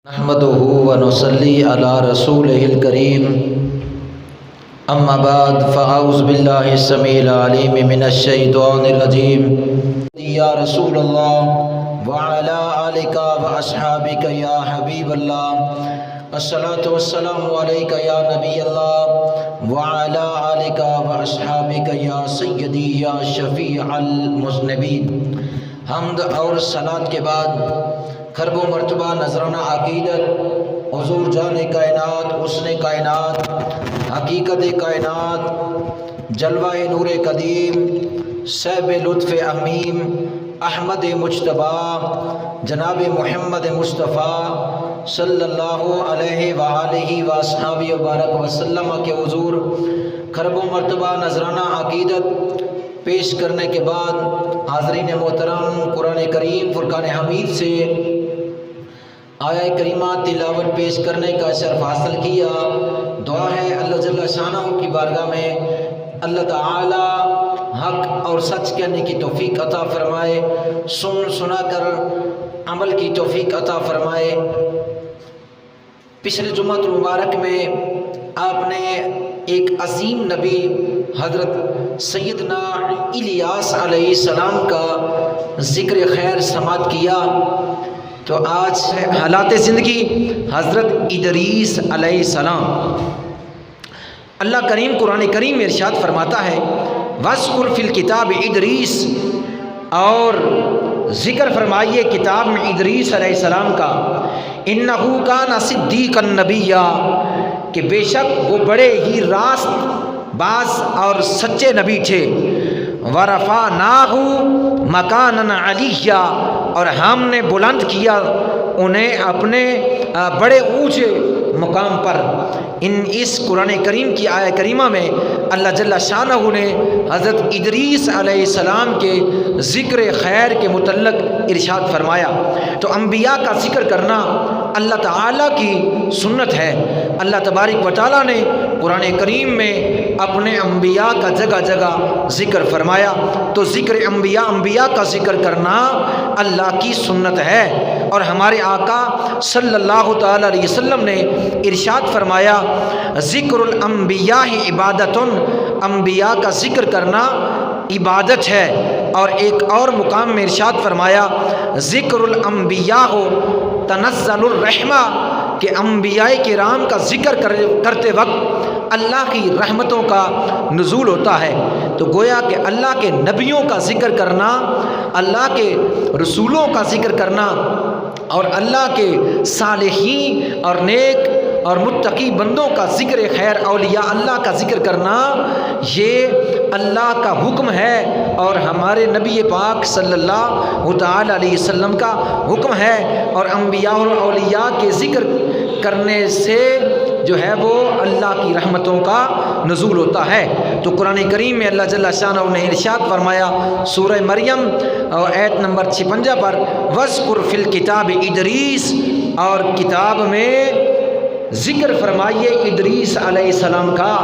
نحمده ونصلي على رسوله الكريم اما بعد فاعوذ بالله السميع العليم من الشيطان الرجيم يا رسول الله وعلى آلك واصحابك يا حبيب الله الصلاة والسلام عليك يا نبي الله وعلى آلك واصحابك يا سيدي يا شفيع المذنبين۔ حمد اور صلاۃ کے بعد خرب و مرتبہ نذرانہ عقیدت حضور جان کائنات، حسن کائنات، حقیقت کائنات، جلوہ نور قدیم، صاحب لطف عمیم، احمد مجتبیٰ جناب محمد مصطفیٰ صلی اللہ علیہ وآلہ وصحبہ وبارک وسلم کے حضور خرب و مرتبہ نذرانہ عقیدت پیش کرنے کے بعد حاضرین محترم قرآن کریم فرقان حمید سے آیہ کریمہ تلاوت پیش کرنے کا شرف حاصل کیا۔ دعا ہے اللہ جل شانہ کی بارگاہ میں اللہ تعالی حق اور سچ کہنے کی توفیق عطا فرمائے، سنا کر عمل کی توفیق عطا فرمائے۔ پچھلے جمعہ المبارک میں آپ نے ایک عظیم نبی حضرت سیدنا الیاس علیہ السلام کا ذکر خیر سماعت کیا، تو آج ہے حالات زندگی حضرت ادریس علیہ السلام۔ اللہ کریم قرآن کریم میں ارشاد فرماتا ہے وَاذْكُرْ فِي الْكِتَابِ ادریس، اور ذکر فرمائیے کتاب میں ادریس علیہ السلام کا، اِنَّهُ كَانَ صِدِّيقًا نَبِيًّا، کہ بے شک وہ بڑے ہی راست باز اور سچے نبی تھے۔ وَرَفَعْنَاهُ مَكَانًا عَلِيًّا، اور ہم نے بلند کیا انہیں اپنے بڑے اونچے مقام پر۔ اس قرآن کریم کی آیہ کریمہ میں اللہ جل شانہ نے حضرت ادریس علیہ السلام کے ذکر خیر کے متعلق ارشاد فرمایا۔ تو انبیاء کا ذکر کرنا اللہ تعالیٰ کی سنت ہے۔ اللہ تبارک و تعالیٰ نے قرآن کریم میں اپنے انبیاء کا جگہ جگہ ذکر فرمایا، تو ذکر انبیاء کا ذکر کرنا اللہ کی سنت ہے۔ اور ہمارے آقا صلی اللہ تعالی علیہ وسلم نے ارشاد فرمایا ذکر الانبیاء عبادت، انبیاء کا ذکر کرنا عبادت ہے۔ اور ایک اور مقام میں ارشاد فرمایا ذکر الانبیاء تنزل الرحمہ، کہ انبیاء کرام کا ذکر کرتے وقت اللہ کی رحمتوں کا نزول ہوتا ہے۔ تو گویا کہ اللہ کے نبیوں کا ذکر کرنا، اللہ کے رسولوں کا ذکر کرنا، اور اللہ کے صالحین اور نیک اور متقی بندوں کا ذکر خیر، اولیاء اللہ کا ذکر کرنا، یہ اللہ کا حکم ہے اور ہمارے نبی پاک صلی اللہ تعالی علیہ وسلم کا حکم ہے۔ اور انبیاء اور اولیاء کے ذکر کرنے سے جو ہے وہ اللہ کی رحمتوں کا نزول ہوتا ہے۔ تو قرآن کریم میں اللہ جل شانہ نے ارشاد فرمایا سورہ مریم اور آیت نمبر 56 پر وَاذْكُرْ فِي الْكِتَابِ ادریس، اور کتاب میں ذکر فرمائیے ادریس علیہ السلام کا،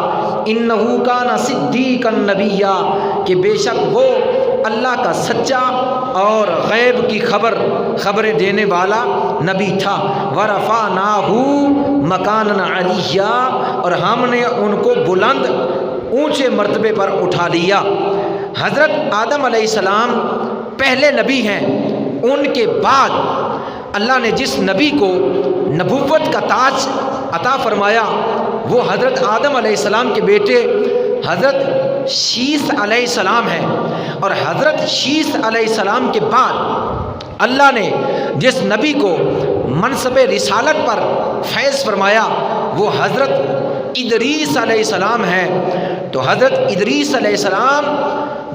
اِنَّهُ كَانَ صِدِّيقًا نَبِيًّا، کہ بے شک وہ اللہ کا سچا اور غیب کی خبریں دینے والا نبی تھا۔ وَرَفَعْنَاهُ مَكَانًا عَلِيًّا، اور ہم نے ان کو بلند اونچے مرتبے پر اٹھا لیا۔ حضرت آدم علیہ السلام پہلے نبی ہیں، ان کے بعد اللہ نے جس نبی کو نبوت کا تاج عطا فرمایا وہ حضرت آدم علیہ السلام کے بیٹے حضرت شیس علیہ السلام ہیں۔ اور حضرت شیس علیہ السلام کے بعد اللہ نے جس نبی کو منصب رسالت پر فیض فرمایا وہ حضرت ادریس علیہ السلام ہیں۔ تو حضرت ادریس علیہ السلام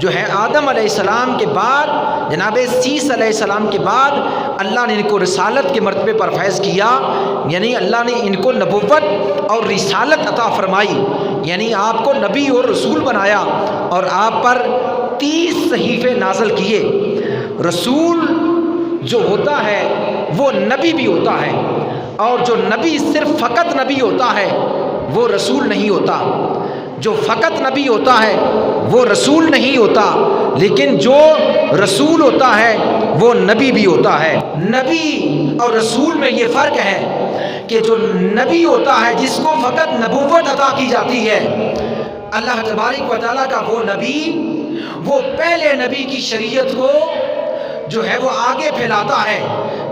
جو ہے آدم علیہ السلام کے بعد، جناب شیس علیہ السلام کے بعد اللہ نے ان کو رسالت کے مرتبے پر فیض کیا، یعنی اللہ نے ان کو نبوت اور رسالت عطا فرمائی، یعنی آپ کو نبی اور رسول بنایا اور آپ پر 30 صحیفے نازل کیے۔ رسول جو ہوتا ہے وہ نبی بھی ہوتا ہے، اور جو نبی صرف فقط نبی ہوتا ہے وہ رسول نہیں ہوتا۔ جو فقط نبی ہوتا ہے وہ رسول نہیں ہوتا، لیکن جو رسول ہوتا ہے وہ نبی بھی ہوتا ہے۔ نبی اور رسول میں یہ فرق ہے کہ جو نبی ہوتا ہے جس کو فقط نبوت عطا کی جاتی ہے، اللہ تبارک و تعالیٰ کا وہ نبی، وہ پہلے نبی کی شریعت کو جو ہے وہ آگے پھیلاتا ہے،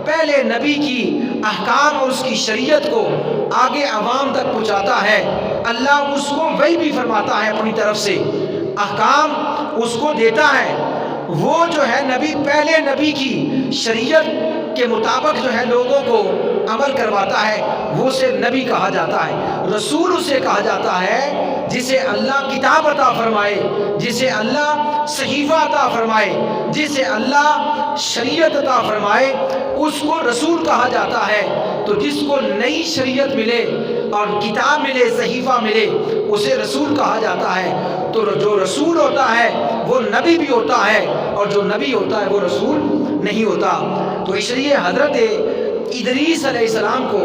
پہلے نبی کی احکام اور اس کی شریعت کو آگے عوام تک پہنچاتا ہے۔ اللہ اس کو وہی بھی فرماتا ہے، اپنی طرف سے احکام اس کو دیتا ہے۔ وہ جو ہے نبی پہلے نبی کی شریعت کے مطابق جو ہے لوگوں کو عمل کرواتا ہے، وہ اسے نبی کہا جاتا ہے۔ رسول اسے کہا جاتا ہے جسے اللہ کتاب عطا فرمائے، جسے اللہ صحیفہ عطا فرمائے، جسے اللہ شریعت عطا فرمائے، اس کو رسول کہا جاتا ہے۔ تو جس کو نئی شریعت ملے اور کتاب ملے، صحیفہ ملے، اسے رسول کہا جاتا ہے۔ تو جو رسول ہوتا ہے وہ نبی بھی ہوتا ہے، اور جو نبی ہوتا ہے وہ رسول نہیں ہوتا۔ تو اس لیے حضرت ادریس علیہ السلام کو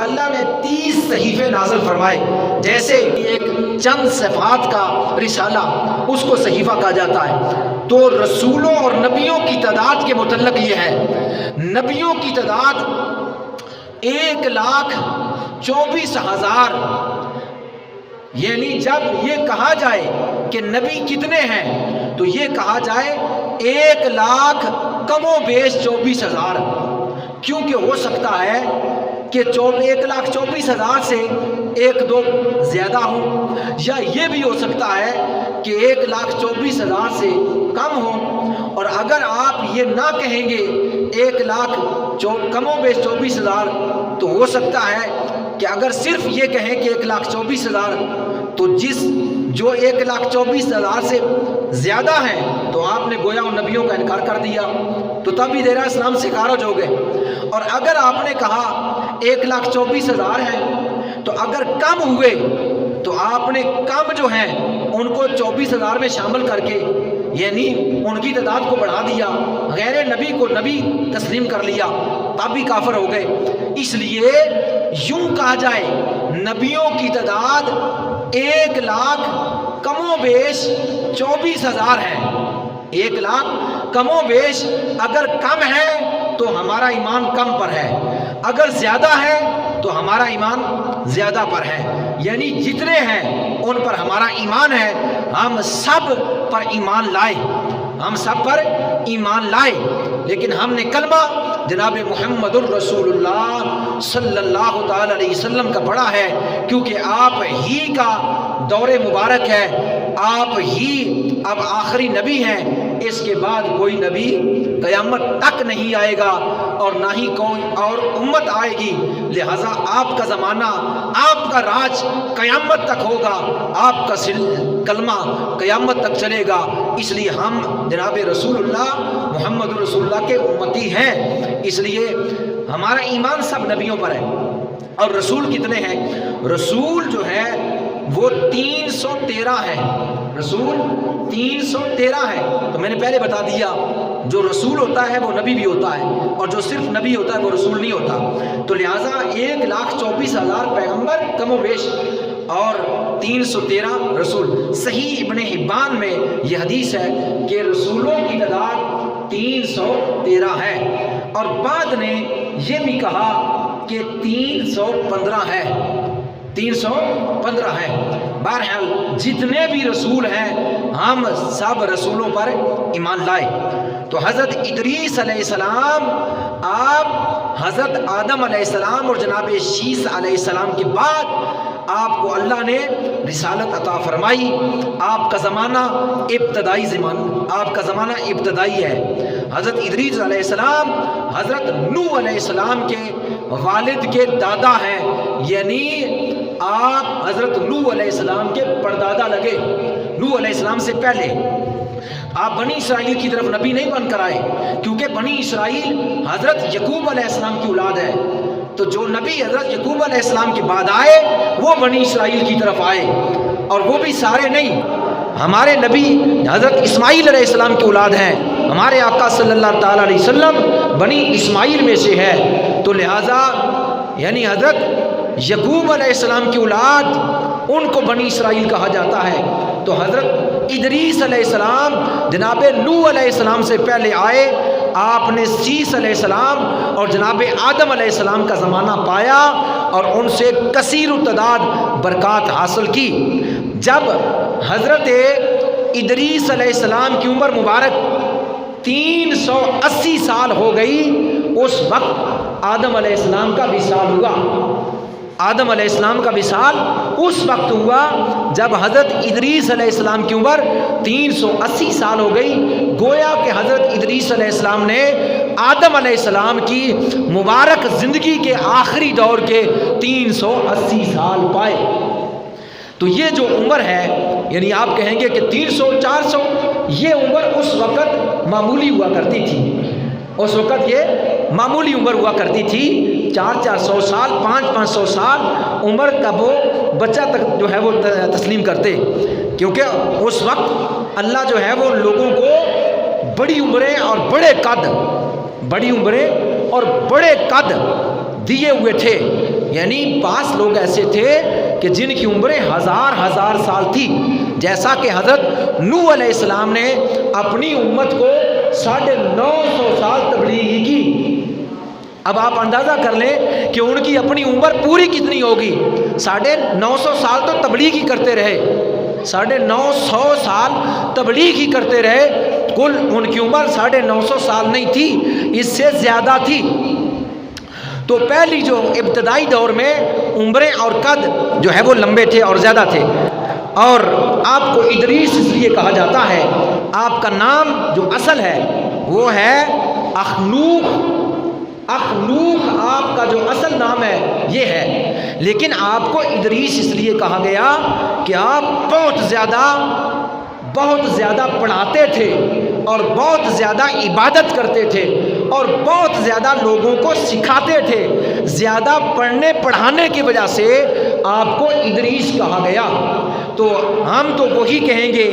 اللہ نے 30 صحیفے نازل فرمائے، جیسے ایک چند صفحات کا رسالہ اس کو صحیفہ کہا جاتا ہے۔ تو رسولوں اور نبیوں کی تعداد کے متعلق یہ ہے، نبیوں کی تعداد 1,24,000، یعنی جب یہ کہا جائے کہ نبی کتنے ہیں تو یہ کہا جائے 1,00,000 کم و بیش 24,000، کیونکہ ہو سکتا ہے کہ 1,24,000 سے 1-2 زیادہ ہوں، یا یہ بھی ہو سکتا ہے کہ 1,24,000 سے کم ہوں۔ اور اگر آپ یہ نہ کہیں گے 1,00,000 کم و بیش 24,000، تو ہو سکتا ہے کہ اگر صرف یہ کہیں کہ 1,24,000، تو جو 1,24,000 سے زیادہ ہیں تو آپ نے گویا ان نبیوں کا انکار کر دیا، تو تب بھی دائرہ اسلام سے خارج ہو گئے۔ اور اگر آپ نے کہا 1,24,000 ہیں، تو اگر کم ہوئے تو آپ نے کم جو ہیں ان کو 24,000 میں شامل کر کے، یعنی ان کی تعداد کو بڑھا دیا، غیر نبی کو نبی تسلیم کر لیا، تب بھی کافر ہو گئے۔ اس لیے یوں کہا جائے نبیوں کی تعداد 1,00,000 کم و بیش 24,000 ہے۔ 1,00,000 کم و بیش اگر کم ہے تو ہمارا ایمان کم پر ہے، اگر زیادہ ہے تو ہمارا ایمان زیادہ پر ہے، یعنی جتنے ہیں ان پر ہمارا ایمان ہے۔ ہم سب پر ایمان لائے، ہم سب پر ایمان لائے، لیکن ہم نے کلمہ جناب محمد الرسول اللہ صلی اللہ تعالی علیہ وسلم کا پڑھا ہے، کیونکہ آپ ہی کا دور مبارک ہے، آپ ہی اب آخری نبی ہیں، اس کے بعد کوئی نبی قیامت تک نہیں آئے گا اور نہ ہی کوئی اور امت آئے گی، لہذا آپ کا زمانہ، آپ کا راج قیامت تک ہوگا، آپ کا کلمہ قیامت تک چلے گا۔ اس لیے ہم جناب رسول اللہ محمد رسول اللہ کے امتی ہیں، اس لیے ہمارا ایمان سب نبیوں پر ہے۔ اور رسول کتنے ہیں؟ رسول جو ہے وہ 313 ہے، رسول 313 ہے۔ تو میں نے پہلے بتا دیا جو رسول ہوتا ہے وہ نبی بھی ہوتا ہے، اور جو صرف نبی ہوتا ہے وہ رسول نہیں ہوتا۔ تو لہٰذا 1,24,000 پیغمبر کم و بیش اور 313 رسول۔ صحیح ابن حبان میں یہ حدیث ہے کہ رسولوں کی تعداد 313 ہے، اور بعد نے یہ بھی کہا کہ 315 ہے، 315 ہے۔ بہرحال جتنے بھی رسول ہیں ہم سب رسولوں پر ایمان لائے۔ تو حضرت ادریس علیہ السلام، آپ حضرت آدم علیہ السلام اور جناب شیس علیہ السلام کے بعد آپ کو اللہ نے رسالت عطا فرمائی۔ آپ کا زمانہ ابتدائی ہے۔ حضرت ادریس علیہ السلام حضرت نوح علیہ السلام کے والد کے دادا ہیں، یعنی آپ حضرت نوح علیہ السلام کے پردادا لگے۔ نوح علیہ السلام سے پہلے آپ بنی اسرائیل کی طرف نبی نہیں بن کر آئے، کیونکہ بنی اسرائیل حضرت یعقوب علیہ السلام کی اولاد ہے، تو جو نبی حضرت یعقوب علیہ السلام کے بعد آئے وہ بنی اسرائیل کی طرف آئے، اور وہ بھی سارے نہیں۔ ہمارے نبی حضرت اسماعیل علیہ السلام کی اولاد ہیں، ہمارے آقا صلی اللہ تعالیٰ علیہ وسلم بنی اسماعیل میں سے ہے، تو لہٰذا یعنی حضرت یعقوب علیہ السلام کی اولاد ان کو بنی اسرائیل کہا جاتا ہے۔ تو حضرت ادریس علیہ السلام جناب نوح علیہ السلام سے پہلے آئے، آپ نے سیس علیہ السلام اور جناب آدم علیہ السلام کا زمانہ پایا اور ان سے کثیر التعداد برکات حاصل کی۔ جب حضرت ادریس علیہ السلام کی عمر مبارک 380 سال ہو گئی، اس وقت آدم علیہ السلام کا وصال ہوا۔ آدم علیہ السلام کا وصال اس وقت ہوا جب حضرت ادریس علیہ السلام کی عمر 380 سال ہو گئی۔ گویا کہ حضرت ادریس علیہ السلام نے آدم علیہ السلام کی مبارک زندگی کے آخری دور کے 380 سال پائے۔ تو یہ جو عمر ہے، یعنی آپ کہیں گے کہ 300 400، یہ عمر اس وقت معمولی ہوا کرتی تھی۔ اس وقت یہ معمولی عمر ہوا کرتی تھی، 400 سال 500 سال عمر کا وہ بچہ تک جو ہے وہ تسلیم کرتے، کیونکہ اس وقت اللہ جو ہے وہ لوگوں کو بڑی عمریں اور بڑے قد دیے ہوئے تھے۔ یعنی بعض لوگ ایسے تھے کہ جن کی عمریں ہزار سال تھی، جیسا کہ حضرت نوح علیہ السلام نے اپنی امت کو 950 سال تبلیغ کی۔ اب آپ اندازہ کر لیں کہ ان کی اپنی عمر پوری کتنی ہوگی۔ 950 سال تو تبلیغ ہی کرتے رہے، 950 سال تبلیغ ہی کرتے رہے۔ کل ان کی عمر 950 سال نہیں تھی، اس سے زیادہ تھی۔ تو پہلی جو ابتدائی دور میں عمریں اور قد جو ہے وہ لمبے تھے اور زیادہ تھے۔ اور آپ کو ادریس اس لیے کہا جاتا ہے، آپ کا نام جو اصل ہے وہ ہے اخنوخ۔ اخنوخ آپ کا جو اصل نام ہے یہ ہے، لیکن آپ کو ادریس اس لیے کہا گیا کہ آپ بہت زیادہ پڑھاتے تھے اور بہت زیادہ عبادت کرتے تھے اور بہت زیادہ لوگوں کو سکھاتے تھے۔ زیادہ پڑھنے پڑھانے کی وجہ سے آپ کو ادریس کہا گیا۔ تو ہم تو وہی کہیں گے،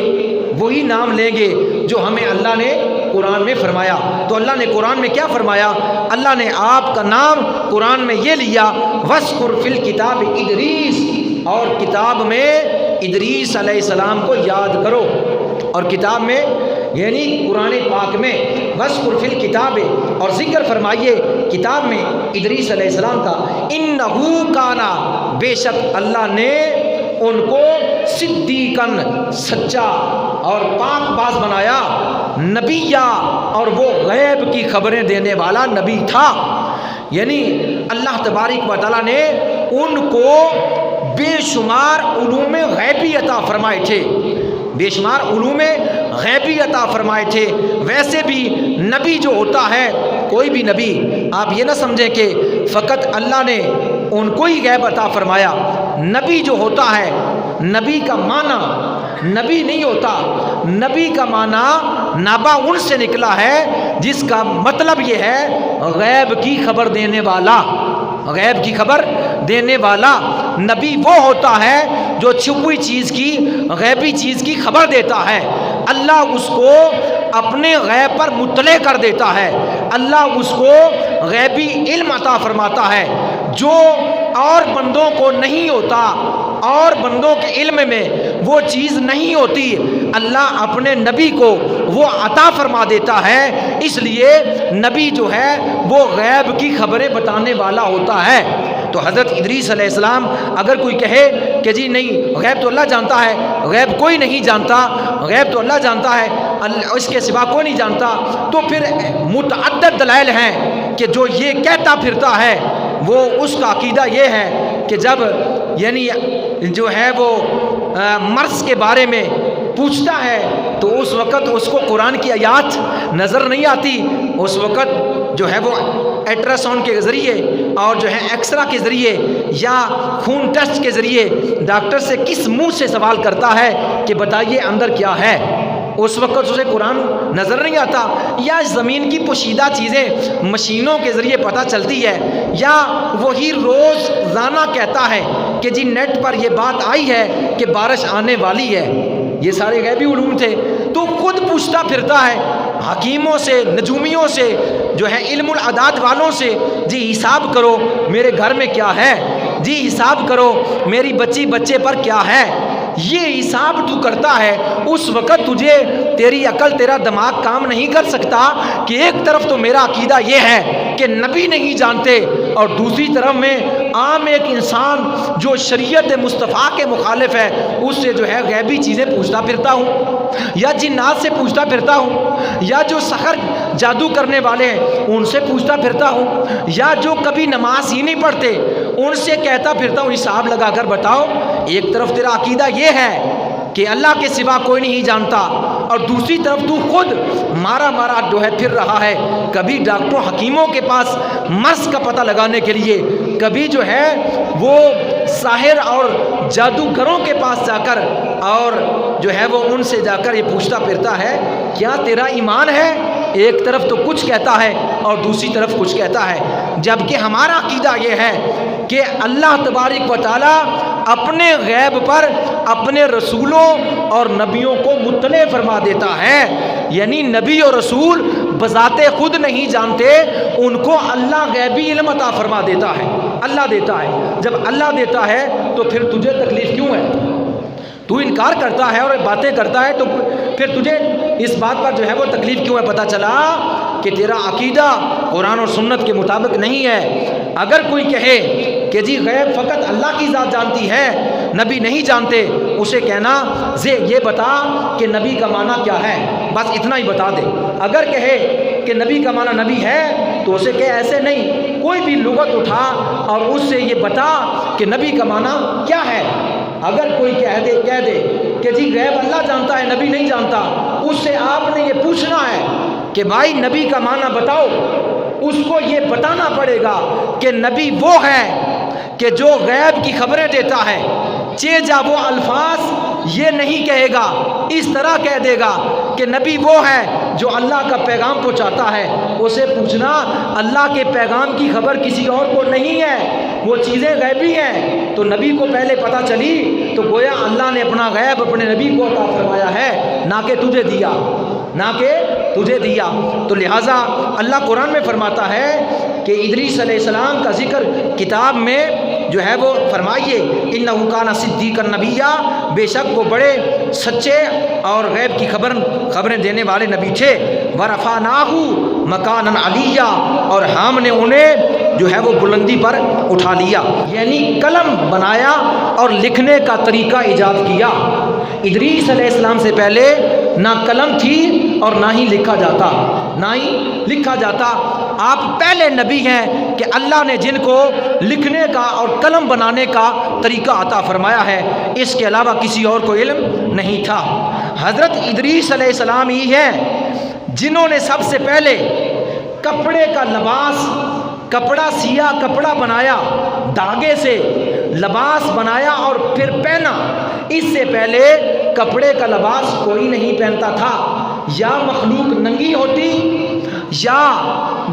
وہی نام لیں گے جو ہمیں اللہ نے قرآن میں فرمایا۔ تو اللہ نے قرآن میں کیا فرمایا؟ اللہ نے آپ کا نام قرآن میں یہ لیا، وَاذْكُرْ فِي الْكِتَابِ ادریس، اور کتاب میں ادریس علیہ السلام کو یاد کرو۔ اور کتاب میں یعنی قرآن پاک میں وَاذْكُرْ فِي الْكِتَابِ، اور ذکر فرمائیے کتاب میں ادریس علیہ السلام کا، اِنَّهُ كَانَ، بے شک اللہ نے ان کو صدیقاً، سچا اور پاک باز بنایا، نبیہ، اور وہ غیب کی خبریں دینے والا نبی تھا۔ یعنی اللہ تبارک و تعالیٰ نے ان کو بے شمار علوم غیبی عطا فرمائے تھے، بے شمار علوم غیبی عطا فرمائے تھے۔ ویسے بھی نبی جو ہوتا ہے، کوئی بھی نبی، آپ یہ نہ سمجھیں کہ فقط اللہ نے ان کو ہی غیب عطا فرمایا۔ نبی جو ہوتا ہے، نبی کا معنی نبی نہیں ہوتا، نبی کا معنی نبا ان سے نکلا ہے جس کا مطلب یہ ہے غیب کی خبر دینے والا۔ غیب کی خبر دینے والا نبی وہ ہوتا ہے جو چھپی چیز کی، غیبی چیز کی خبر دیتا ہے۔ اللہ اس کو اپنے غیب پر مطلع کر دیتا ہے، اللہ اس کو غیبی علم عطا فرماتا ہے جو اور بندوں کو نہیں ہوتا، اور بندوں کے علم میں وہ چیز نہیں ہوتی، اللہ اپنے نبی کو وہ عطا فرما دیتا ہے۔ اس لیے نبی جو ہے وہ غیب کی خبریں بتانے والا ہوتا ہے۔ تو حضرت ادریس علیہ السلام اگر کوئی کہے کہ جی نہیں غیب تو اللہ جانتا ہے، غیب کوئی نہیں جانتا، غیب تو اللہ جانتا ہے، اس کے سوا کوئی نہیں جانتا، تو پھر متعدد دلائل ہیں کہ جو یہ کہتا پھرتا ہے وہ اس کا عقیدہ یہ ہے کہ جب یعنی جو ہے وہ مرض کے بارے میں پوچھتا ہے تو اس وقت اس کو قرآن کی آیات نظر نہیں آتی، اس وقت جو ہے وہ الٹراساؤنڈ کے ذریعے اور جو ہے ایکسرا کے ذریعے یا خون ٹیسٹ کے ذریعے ڈاکٹر سے کس منہ سے سوال کرتا ہے کہ بتائیے اندر کیا ہے، اس وقت اسے قرآن نظر نہیں آتا، یا زمین کی پوشیدہ چیزیں مشینوں کے ذریعے پتہ چلتی ہے، یا وہی روزانہ کہتا ہے کہ جی نیٹ پر یہ بات آئی ہے کہ بارش آنے والی ہے۔ یہ سارے غیبی علوم تھے، تو خود پوچھتا پھرتا ہے حکیموں سے، نجومیوں سے، جو ہے علم العداد والوں سے، جی حساب کرو میرے گھر میں کیا ہے، جی حساب کرو میری بچی بچے پر کیا ہے، یہ حساب تو کرتا ہے، اس وقت تجھے تیری عقل تیرا دماغ کام نہیں کر سکتا کہ ایک طرف تو میرا عقیدہ یہ ہے کہ نبی نہیں جانتے، اور دوسری طرف میں عام ایک انسان جو شریعت مصطفیٰ کے مخالف ہے اس سے جو ہے غیبی چیزیں پوچھتا پھرتا ہوں، یا جنات سے پوچھتا پھرتا ہوں، یا جو سحر جادو کرنے والے ہیں ان سے پوچھتا پھرتا ہوں، یا جو کبھی نماز ہی نہیں پڑھتے ان سے کہتا پھرتا ہوں حساب لگا کر بتاؤ۔ ایک طرف تیرا عقیدہ یہ ہے کہ اللہ کے سوا کوئی نہیں جانتا، اور دوسری طرف تو خود مارا مارا جو ہے پھر رہا ہے، کبھی ڈاکٹروں حکیموں کے پاس مرض کا پتہ لگانے کے لیے، کبھی جو ہے وہ ساحر اور جادوگروں کے پاس جا کر اور جو ہے وہ ان سے جا کر یہ پوچھتا پھرتا ہے کیا تیرا ایمان ہے؟ ایک طرف تو کچھ کہتا ہے اور دوسری طرف کچھ کہتا ہے، جبکہ ہمارا عقیدہ یہ ہے کہ اللہ تبارک و تعالی اپنے غیب پر اپنے رسولوں اور نبیوں کو مطلع فرما دیتا ہے، یعنی نبی اور رسول بذات خود نہیں جانتے، ان کو اللہ غیبی علم عطا فرما دیتا ہے، اللہ دیتا ہے۔ جب اللہ دیتا ہے تو پھر تجھے تکلیف کیوں ہے؟ تو انکار کرتا ہے اور باتیں کرتا ہے تو پھر تجھے اس بات پر جو ہے وہ تکلیف کیوں ہے؟ پتہ چلا کہ تیرا عقیدہ قرآن اور سنت کے مطابق نہیں ہے۔ اگر کوئی کہے کہ جی غیب فقط اللہ کی ذات جانتی ہے، نبی نہیں جانتے، اسے کہنا یہ بتا کہ نبی کا معنی کیا ہے، بس اتنا ہی بتا دے۔ اگر کہے کہ نبی کا معنی نبی ہے تو اسے کہ ایسے نہیں، کوئی بھی لغت اٹھا اور اس سے یہ بتا کہ نبی کا معنی کیا ہے۔ اگر کوئی کہہ دے کہ جی غیب اللہ جانتا ہے نبی نہیں جانتا، اس سے آپ نے یہ پوچھنا ہے کہ بھائی نبی کا معنی بتاؤ، اس کو یہ بتانا پڑے گا کہ نبی وہ ہے کہ جو غیب کی خبریں دیتا ہے، چیجا وہ الفاظ یہ نہیں کہے گا، اس طرح کہہ دے گا کہ نبی وہ ہے جو اللہ کا پیغام پہنچاتا ہے۔ اسے پوچھنا اللہ کے پیغام کی خبر کسی اور کو نہیں ہے، وہ چیزیں غیبی ہیں، تو نبی کو پہلے پتہ چلی تو گویا اللہ نے اپنا غیب اپنے نبی کو عطا فرمایا ہے، نہ کہ تجھے دیا، نہ کہ تجھے دیا۔ تو لہٰذا اللہ قرآن میں فرماتا ہے کہ ادریس علیہ السلام کا ذکر کتاب میں جو ہے وہ فرمائیے انہ کان صدیقا نبیا، بے شک وہ بڑے سچے اور غیب کی خبریں دینے والے نبی تھے۔ ورفعناہ مکانا علیہ، اور ہم نے انہیں جو ہے وہ بلندی پر اٹھا لیا، یعنی قلم بنایا اور لکھنے کا طریقہ ایجاد کیا۔ ادریس علیہ السلام سے پہلے نہ قلم تھی اور نہ ہی لکھا جاتا، آپ پہلے نبی ہیں کہ اللہ نے جن کو لکھنے کا اور قلم بنانے کا طریقہ عطا فرمایا ہے، اس کے علاوہ کسی اور کو علم نہیں تھا۔ حضرت ادریس علیہ السلام ہی ہیں جنہوں نے سب سے پہلے کپڑے کا لباس، کپڑا سیا، کپڑا بنایا، دھاگے سے لباس بنایا اور پھر پہنا۔ اس سے پہلے کپڑے کا لباس کوئی نہیں پہنتا تھا، یا مخلوق ننگی ہوتی یا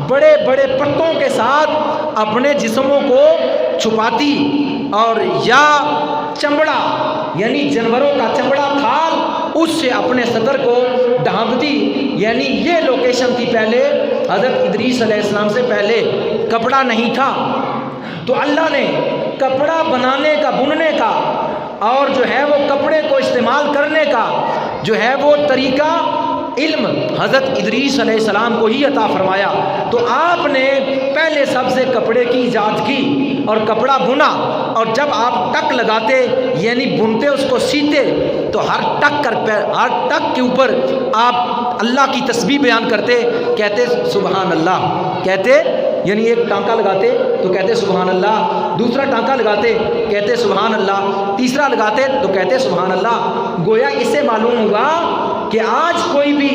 بڑے بڑے پٹوں کے ساتھ اپنے جسموں کو چھپاتی، اور یا چمڑا یعنی جانوروں کا چمڑا کھال اس سے اپنے صدر کو ڈھانپتی، یعنی یہ لوکیشن تھی پہلے حضرت ادریس علیہ السلام سے پہلے، کپڑا نہیں تھا۔ تو اللہ نے کپڑا بنانے کا، بننے کا اور جو ہے وہ کپڑے کو استعمال کرنے کا جو ہے وہ طریقہ، علم حضرت ادریس علیہ السلام کو ہی عطا فرمایا۔ تو آپ نے پہلے سب سے کپڑے کی ایجاد کی اور کپڑا بنا، اور جب آپ ٹک لگاتے یعنی بنتے اس کو سیتے تو ہر ٹک کے اوپر آپ اللہ کی تسبیح بیان کرتے، کہتے سبحان اللہ، کہتے یعنی ایک ٹانکا لگاتے تو کہتے سبحان اللہ، دوسرا ٹانکا لگاتے کہتے سبحان اللہ، تیسرا لگاتے تو کہتے سبحان اللہ۔ گویا اس سے معلوم ہوگا کہ آج کوئی بھی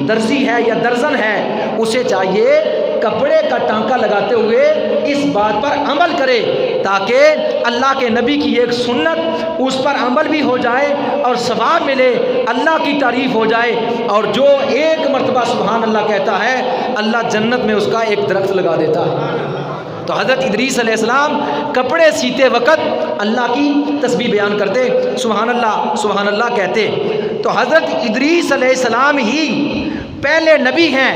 درزی ہے یا درزن ہے، اسے چاہیے کپڑے کا ٹانکا لگاتے ہوئے اس بات پر عمل کرے تاکہ اللہ کے نبی کی ایک سنت اس پر عمل بھی ہو جائے اور ثواب ملے، اللہ کی تعریف ہو جائے، اور جو ایک مرتبہ سبحان اللہ کہتا ہے اللہ جنت میں اس کا ایک درخت لگا دیتا ہے۔ تو حضرت ادریس علیہ السلام کپڑے سیتے وقت اللہ کی تسبیح بیان کرتے، سبحان اللہ کہتے۔ تو حضرت ادریس علیہ السلام ہی پہلے نبی ہیں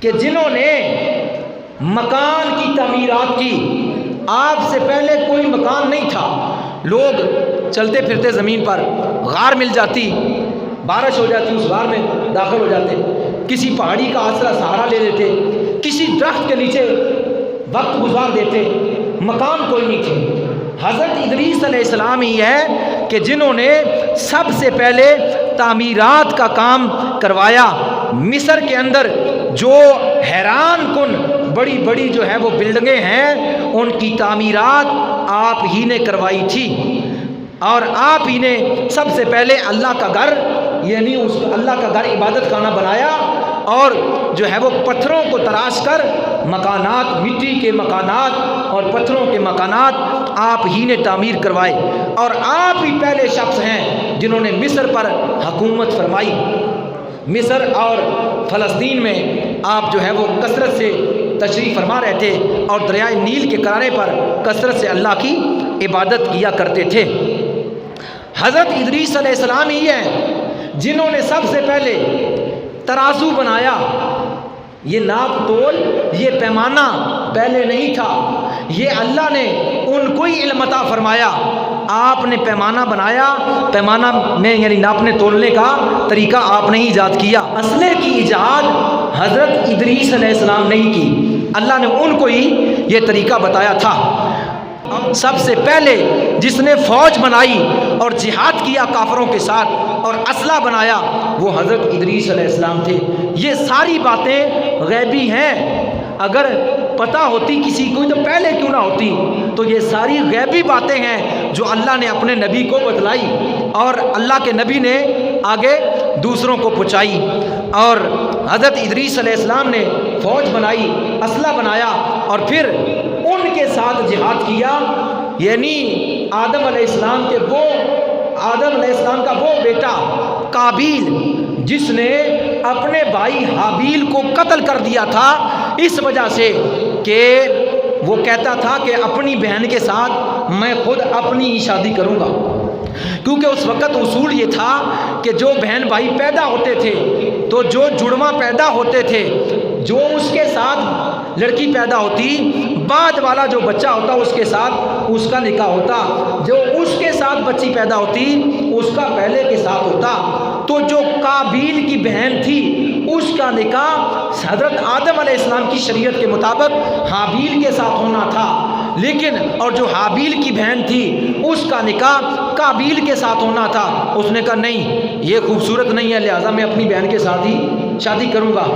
کہ جنہوں نے مکان کی تعمیرات کی۔ آپ سے پہلے کوئی مکان نہیں تھا، لوگ چلتے پھرتے زمین پر غار مل جاتی، بارش ہو جاتی، اس غار میں داخل ہو جاتے، کسی پہاڑی کا آسرا سہارا لے لیتے، کسی درخت کے نیچے وقت گزار دیتے، مکان کوئی نہیں تھے۔ حضرت ادریس علیہ السلام ہی ہے کہ جنہوں نے سب سے پہلے تعمیرات کا کام کروایا۔ مصر کے اندر جو حیران کن بڑی بڑی جو ہے وہ بلڈنگیں ہیں، ان کی تعمیرات آپ ہی نے کروائی تھی، اور آپ ہی نے سب سے پہلے اللہ کا گھر، یعنی اس اللہ کا گھر عبادت خانہ بنایا، اور جو ہے وہ پتھروں کو تراش کر مکانات، مٹی کے مکانات اور پتھروں کے مکانات آپ ہی نے تعمیر کروائے، اور آپ ہی پہلے شخص ہیں جنہوں نے مصر پر حکومت فرمائی۔ مصر اور فلسطین میں آپ جو ہے وہ کثرت سے تشریف فرما رہے تھے، اور دریائے نیل کے کنارے پر کثرت سے اللہ کی عبادت کیا کرتے تھے۔ حضرت ادریس علیہ السلام ہی ہیں جنہوں نے سب سے پہلے ترازو بنایا۔ یہ ناپ تول، یہ پیمانہ پہلے نہیں تھا، یہ اللہ نے ان کو ہی علم عطا فرمایا۔ آپ نے پیمانہ بنایا، پیمانہ میں یعنی ناپنے تولنے کا طریقہ آپ نے ہی ایجاد کیا۔ اسلحے کی ایجاد حضرت ادریس علیہ السلام نے ہی کی، اللہ نے ان کو ہی یہ طریقہ بتایا تھا۔ سب سے پہلے جس نے فوج بنائی اور جہاد کیا کافروں کے ساتھ اور اسلحہ بنایا، وہ حضرت ادریس علیہ السلام تھے۔ یہ ساری باتیں غیبی ہیں، اگر پتہ ہوتی کسی کو تو پہلے کیوں نہ ہوتی؟ تو یہ ساری غیبی باتیں ہیں جو اللہ نے اپنے نبی کو بتلائی، اور اللہ کے نبی نے آگے دوسروں کو پہنچائی۔ اور حضرت ادریس علیہ السلام نے فوج بنائی، اسلحہ بنایا، اور پھر ان کے ساتھ جہاد کیا، یعنی آدم علیہ السلام کا وہ بیٹا قابیل جس نے اپنے بھائی حابیل کو قتل کر دیا تھا، اس وجہ سے کہ وہ کہتا تھا کہ اپنی بہن کے ساتھ میں خود اپنی ہی شادی کروں گا، کیونکہ اس وقت اصول یہ تھا کہ جو بہن بھائی پیدا ہوتے تھے تو جو جڑواں پیدا ہوتے تھے، جو اس کے ساتھ لڑکی پیدا ہوتی، بعد والا جو بچہ ہوتا اس کے ساتھ اس کا نکاح ہوتا، جو اس کے ساتھ بچی پیدا ہوتی اس کا پہلے کے ساتھ ہوتا۔ تو جو قابیل کی بہن تھی اس کا نکاح حضرت آدم علیہ السلام کی شریعت کے مطابق حابیل کے ساتھ ہونا تھا، لیکن اور جو حابیل کی بہن تھی اس کا نکاح قابیل کے ساتھ ہونا تھا۔ اس نے کہا نہیں، یہ خوبصورت نہیں ہے، لہٰذا میں اپنی بہن کے ساتھ ہی شادی کروں گا۔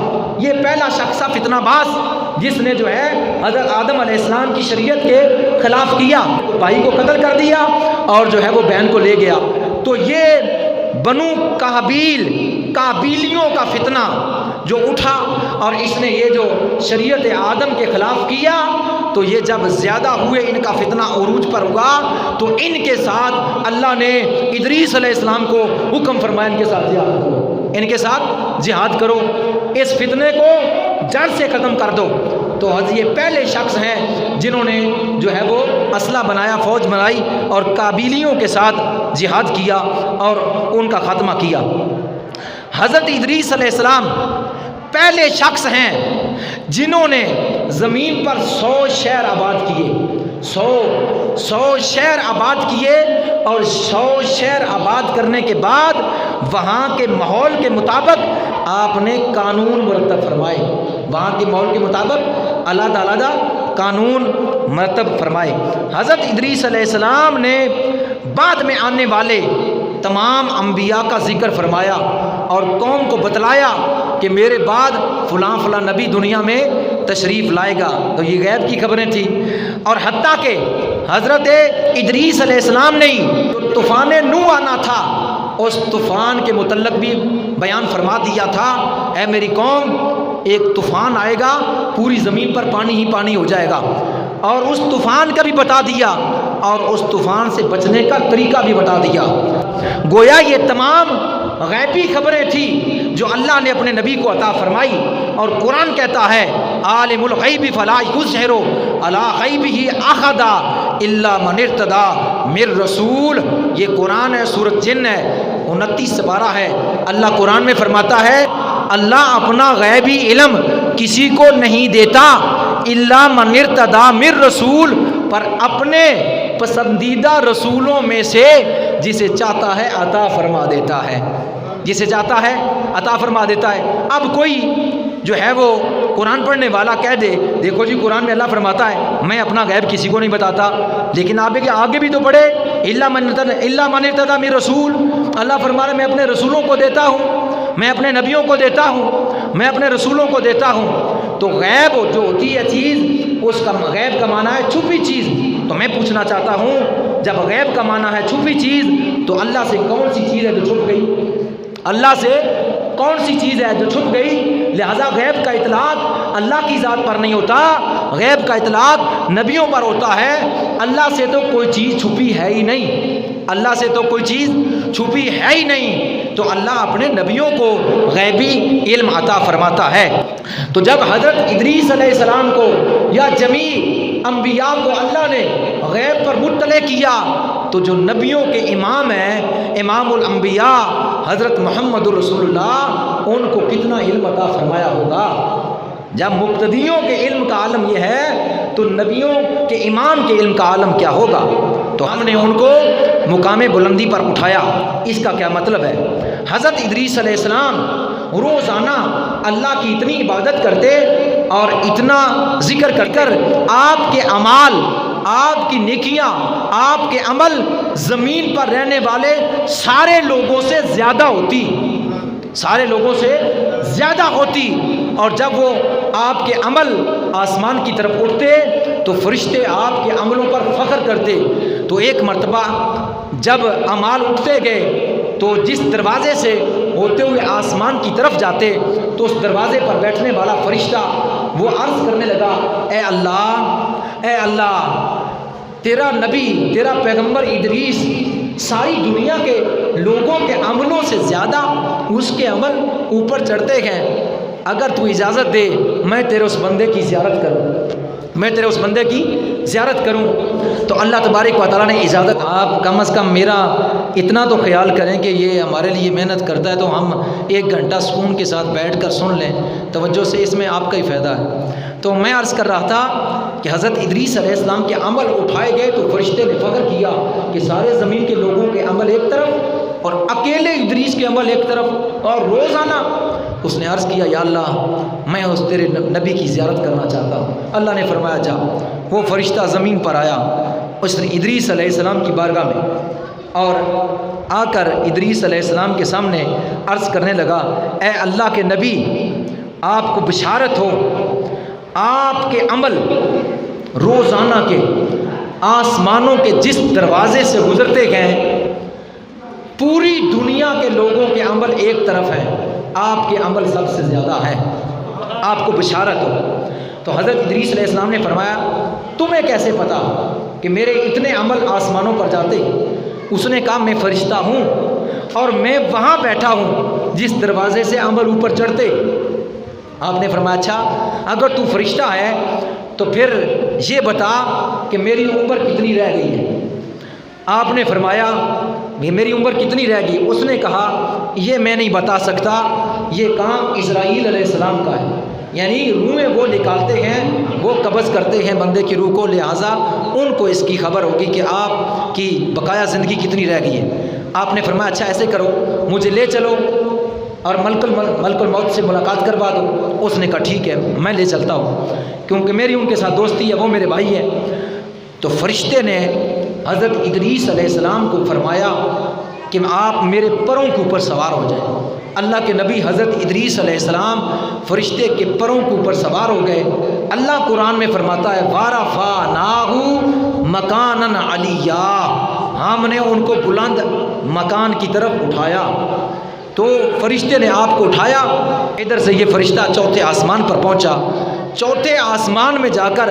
یہ پہلا شخص فتنہ باز جس نے جو ہے حضرت آدم علیہ السلام کی شریعت کے خلاف کیا، بھائی کو قتل کر دیا اور جو ہے وہ بہن کو لے گیا۔ تو یہ بنو قابیلیوں کا فتنہ جو اٹھا، اور اس نے یہ جو شریعت آدم کے خلاف کیا، تو یہ جب زیادہ ہوئے، ان کا فتنہ عروج پر ہوا، تو ان کے ساتھ اللہ نے ادریس علیہ السلام کو حکم فرمایا ان کے ساتھ جہاد کرو، ان کے ساتھ جہاد کرو، اس فتنے کو جڑ سے ختم کر دو۔ تو یہ پہلے شخص ہیں جنہوں نے جو ہے وہ اسلحہ بنایا، فوج بنائی اور قابیلیوں کے ساتھ جہاد کیا اور ان کا خاتمہ کیا۔ حضرت ادریس علیہ السلام پہلے شخص ہیں جنہوں نے زمین پر 100 شہر آباد کیے، 100 شہر آباد کیے، اور 100 شہر آباد کرنے کے بعد وہاں کے ماحول کے مطابق آپ نے قانون مرتب فرمائے، وہاں کے ماحول کے مطابق علیحدہ علیحدہ قانون مرتب فرمائے۔ حضرت ادریس علیہ السلام نے بعد میں آنے والے تمام انبیاء کا ذکر فرمایا اور قوم کو بتلایا کہ میرے بعد فلاں فلاں نبی دنیا میں تشریف لائے گا۔ تو یہ غیب کی خبریں تھیں، اور حتیٰ کہ حضرت ادریس علیہ السلام نے ہی جو طوفان نوح آنا تھا اس طوفان کے متعلق بھی بیان فرما دیا تھا، اے میری قوم، ایک طوفان آئے گا، پوری زمین پر پانی ہی پانی ہو جائے گا، اور اس طوفان کا بھی بتا دیا اور اس طوفان سے بچنے کا طریقہ بھی بتا دیا۔ گویا یہ تمام غیبی خبریں تھیں جو اللہ نے اپنے نبی کو عطا فرمائی، اور قرآن کہتا ہے عالم الغیب فلا یظہر علی غیبہ احدا الا من ارتضی من رسول۔ یہ قرآن ہے، سورۃ جن ہے، 29 سپارہ ہے۔ اللہ قرآن میں فرماتا ہے اللہ اپنا غیبی علم کسی کو نہیں دیتا الا من ارتضی من رسول، پر اپنے پسندیدہ رسولوں میں سے جسے چاہتا ہے عطا فرما دیتا ہے، جسے چاہتا ہے عطا فرما دیتا ہے۔ اب کوئی جو ہے وہ قرآن پڑھنے والا کہہ دے دیکھو جی قرآن میں اللہ فرماتا ہے میں اپنا غیب کسی کو نہیں بتاتا، لیکن آگے بھی تو پڑھے الا من ارتضی من رسول، اللہ فرما رہا ہے میں اپنے رسولوں کو دیتا ہوں، میں اپنے نبیوں کو دیتا ہوں، میں اپنے رسولوں کو دیتا ہوں۔ تو غیب جو ہوتی ہے چیز، اس کا غیب کا معنی ہے چھپی چیز۔ تو میں پوچھنا چاہتا ہوں جب غیب کا معنی ہے چھپی چیز تو اللہ سے کون سی چیز ہے جو چھپ گئی؟ اللہ سے کون سی چیز ہے جو چھپ گئی؟ لہذا غیب کا اطلاق اللہ کی ذات پر نہیں ہوتا، غیب کا اطلاق نبیوں پر ہوتا ہے۔ اللہ سے تو کوئی چیز چھپی ہے ہی نہیں، اللہ سے تو کوئی چیز چھپی ہے ہی نہیں، تو اللہ اپنے نبیوں کو غیبی علم عطا فرماتا ہے۔ تو جب حضرت ادریس علیہ السلام کو یا جمیع انبیاء کو اللہ نے غیب پر مطلع کیا تو جو نبیوں کے امام ہیں، امام الانبیاء حضرت محمد رسول اللہ، ان کو کتنا علم عطا فرمایا ہوگا۔ جب مبتدیوں کے علم کا عالم یہ ہے تو نبیوں کے امام کے علم کا عالم کیا ہوگا؟ تو ہم نے ان کو مقام بلندی پر اٹھایا۔ اس کا کیا مطلب ہے؟ حضرت ادریس علیہ السلام روزانہ اللہ کی اتنی عبادت کرتے اور اتنا ذکر کر کر آپ کے اعمال، آپ کی نیکیاں، آپ کے عمل زمین پر رہنے والے سارے لوگوں سے زیادہ ہوتی، سارے لوگوں سے زیادہ ہوتی۔ اور جب وہ آپ کے عمل آسمان کی طرف اٹھتے تو فرشتے آپ کے عملوں پر فخر کرتے۔ تو ایک مرتبہ جب اعمال اٹھتے گئے تو جس دروازے سے ہوتے ہوئے آسمان کی طرف جاتے تو اس دروازے پر بیٹھنے والا فرشتہ وہ عرض کرنے لگا، اے اللہ تیرا نبی، تیرا پیغمبر ادریس ساری دنیا کے لوگوں کے عملوں سے زیادہ اس کے عمل اوپر چڑھتے ہیں، اگر تو اجازت دے میں تیرے اس بندے کی زیارت کروں، میں تیرے اس بندے کی زیارت کروں۔ تو اللہ تبارک و تعالیٰ نے اجازت، آپ کم از کم میرا اتنا تو خیال کریں کہ یہ ہمارے لیے محنت کرتا ہے تو ہم 1 گھنٹہ سکون کے ساتھ بیٹھ کر سن لیں توجہ سے، اس میں آپ کا ہی فائدہ ہے۔ تو میں عرض کر رہا تھا کہ حضرت ادریس علیہ السلام کے عمل اٹھائے گئے تو فرشتے نے فخر کیا کہ سارے زمین کے لوگوں کے عمل ایک طرف اور اکیلے ادریس کے عمل ایک طرف۔ اور روزانہ اس نے عرض کیا، یا اللہ میں اس تیرے نبی کی زیارت کرنا چاہتا ہوں۔ اللہ نے فرمایا جا۔ وہ فرشتہ زمین پر آیا اس نے ادریس علیہ السلام کی بارگاہ میں اور آ کر ادریس علیہ السلام کے سامنے عرض کرنے لگا، اے اللہ کے نبی آپ کو بشارت ہو، آپ کے عمل روزانہ کے آسمانوں کے جس دروازے سے گزرتے گئے پوری دنیا کے لوگوں کے عمل ایک طرف ہیں، آپ کے عمل سب سے زیادہ ہے، آپ کو بشارت ہو۔ تو حضرت ادریس علیہ السلام نے فرمایا، تمہیں کیسے پتا کہ میرے اتنے عمل آسمانوں پر جاتے؟ اس نے کہا، میں فرشتہ ہوں اور میں وہاں بیٹھا ہوں جس دروازے سے عمل اوپر چڑھتے۔ آپ نے فرمایا، اچھا اگر تو فرشتہ ہے تو پھر یہ بتا کہ میری عمر کتنی رہ گئی ہے۔ آپ نے فرمایا، میری عمر کتنی رہ گئی؟ اس نے کہا، یہ میں نہیں بتا سکتا، یہ کام اسرائیل علیہ السلام کا ہے، یعنی روحیں وہ نکالتے ہیں، وہ قبض کرتے ہیں بندے کی روح کو، لہٰذا ان کو اس کی خبر ہوگی کہ آپ کی بقایا زندگی کتنی رہ گئی ہے۔ آپ نے فرمایا، اچھا ایسے کرو مجھے لے چلو اور ملک الموت سے ملاقات کروا دو۔ اس نے کہا ٹھیک ہے میں لے چلتا ہوں، کیونکہ میری ان کے ساتھ دوستی ہے، وہ میرے بھائی ہیں۔ تو فرشتے نے حضرت ادریس علیہ السلام کو فرمایا کہ آپ میرے پروں کے اوپر سوار ہو جائیں۔ اللہ کے نبی حضرت ادریس علیہ السلام فرشتے کے پروں کے اوپر سوار ہو گئے۔ اللہ قرآن میں فرماتا ہے، وَرَفَعْنَاهُ مَكَانًا عَلِيًّا، ہم نے ان کو بلند مکان کی طرف اٹھایا۔ تو فرشتے نے آپ کو اٹھایا، ادھر سے یہ فرشتہ چوتھے آسمان پر پہنچا۔ چوتھے آسمان میں جا کر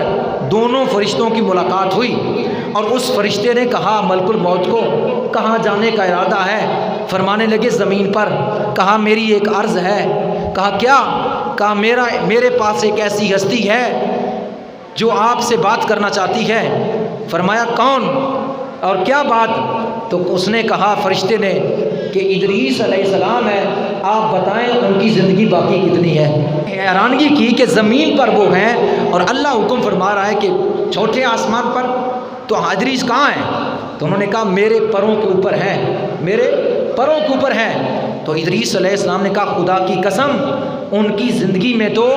دونوں فرشتوں کی ملاقات ہوئی اور اس فرشتے نے کہا ملک الموت کو، کہاں جانے کا ارادہ ہے؟ فرمانے لگے زمین پر۔ کہا میری ایک عرض ہے۔ کہا کیا؟ کہا میرے پاس ایک ایسی ہستی ہے جو آپ سے بات کرنا چاہتی ہے۔ فرمایا کون اور کیا بات؟ تو اس نے کہا فرشتے نے کہ ادریس علیہ السلام ہے، آپ بتائیں ان کی زندگی باقی کتنی ہے۔ حیرانگی کی کہ زمین پر وہ ہیں اور اللہ حکم فرما رہا ہے کہ چھوٹے آسمان پر، تو ادریس کہاں ہے؟ تو تو انہوں نے کہا میرے پروں کے اوپر ہے، میرے پروں کے اوپر ہے۔ تو ادریس علیہ السلام نے کہا خدا کی قسم ان کی زندگی میں تو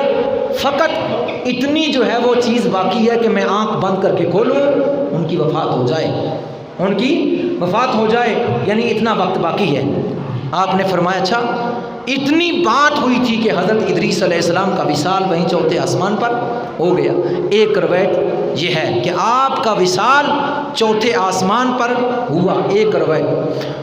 فقط اتنی جو ہے وہ چیز باقی ہے کہ میں آنکھ بند کر کے کھولوں ان کی وفات ہو جائے، ان کی وفات ہو جائے، یعنی اتنا وقت باقی ہے۔ آپ نے فرمایا اچھا، اتنی بات ہوئی تھی کہ حضرت ادریس علیہ السلام کا وصال وہیں چوتھے آسمان پر ہو گیا۔ ایک روایت یہ ہے کہ آپ کا وصال چوتھے آسمان پر ہوا، ایک روایت۔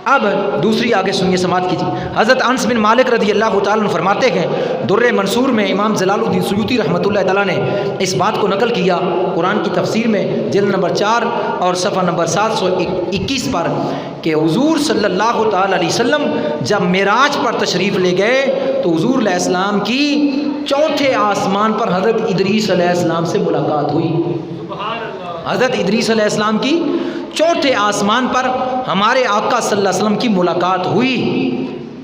اب دوسری آگے سنیے، سماعت کیجیے۔ حضرت انس بن مالک رضی اللہ تعالیٰ عنہ فرماتے ہیں، در منصور میں امام جلال الدین سیوطی رحمۃ اللہ تعالیٰ نے اس بات کو نقل کیا قرآن کی تفسیر میں جلد نمبر 4 اور صفحہ نمبر 721 پر کہ حضور صلی اللہ تعالیٰ علیہ وسلم جب معراج پر تشریف لے گئے تو حضور علیہ السلام کی چوتھے آسمان پر حضرت ادریس علیہ السلام سے ملاقات ہوئی۔ حضرت ادریس علیہ السلام کی چوتھے آسمان پر ہمارے آقا صلی اللہ علیہ وسلم کی ملاقات ہوئی۔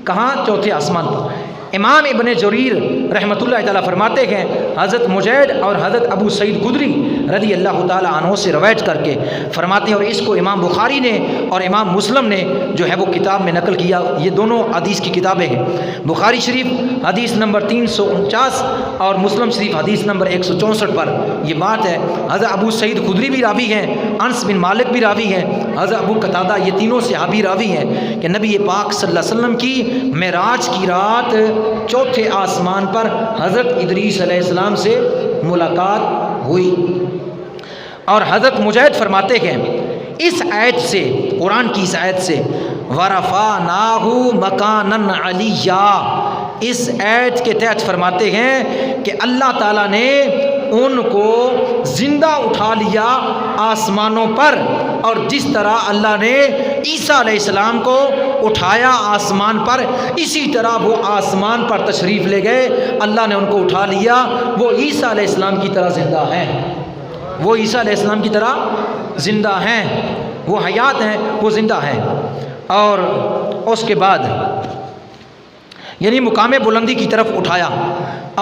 کہاں؟ چوتھے آسمان پر۔ امام ابن جریر رحمۃ اللہ تعالیٰ فرماتے ہیں حضرت مجاہد اور حضرت ابو سعید خدری رضی اللہ تعالیٰ عنہ سے روایت کر کے فرماتے ہیں، اور اس کو امام بخاری نے اور امام مسلم نے جو ہے وہ کتاب میں نقل کیا۔ یہ دونوں حدیث کی کتابیں ہیں، بخاری شریف حدیث نمبر 349 اور مسلم شریف حدیث نمبر 164 پر یہ بات ہے۔ حضرت ابو سعید خدری بھی راوی ہیں، انس بن مالک بھی راوی ہیں، حضرت ابو قتادہ، یہ تینوں صحابی راوی ہیں کہ نبی پاک صلی اللہ علیہ وسلم کی معراج کی رات چوتھے آسمان پر حضرت ادریس علیہ السلام سے ملاقات ہوئی۔ اور حضرت مجاہد فرماتے ہیں اس آیت سے، قرآن کی اس آیت سے، وَرَفَعْنَاهُ مَكَانًا عَلِيًّا، اس آیت کے تحت فرماتے ہیں کہ اللہ تعالیٰ نے ان کو زندہ اٹھا لیا آسمانوں پر، اور جس طرح اللہ نے عیسیٰ علیہ السلام کو اٹھایا آسمان پر، اسی طرح وہ آسمان پر تشریف لے گئے، اللہ نے ان کو اٹھا لیا، وہ عیسیٰ علیہ السلام کی طرح زندہ ہیں، وہ عیسیٰ علیہ السلام کی طرح زندہ ہیں، وہ حیات ہیں، وہ زندہ ہیں۔ اور اس کے بعد یعنی مقام بلندی کی طرف اٹھایا،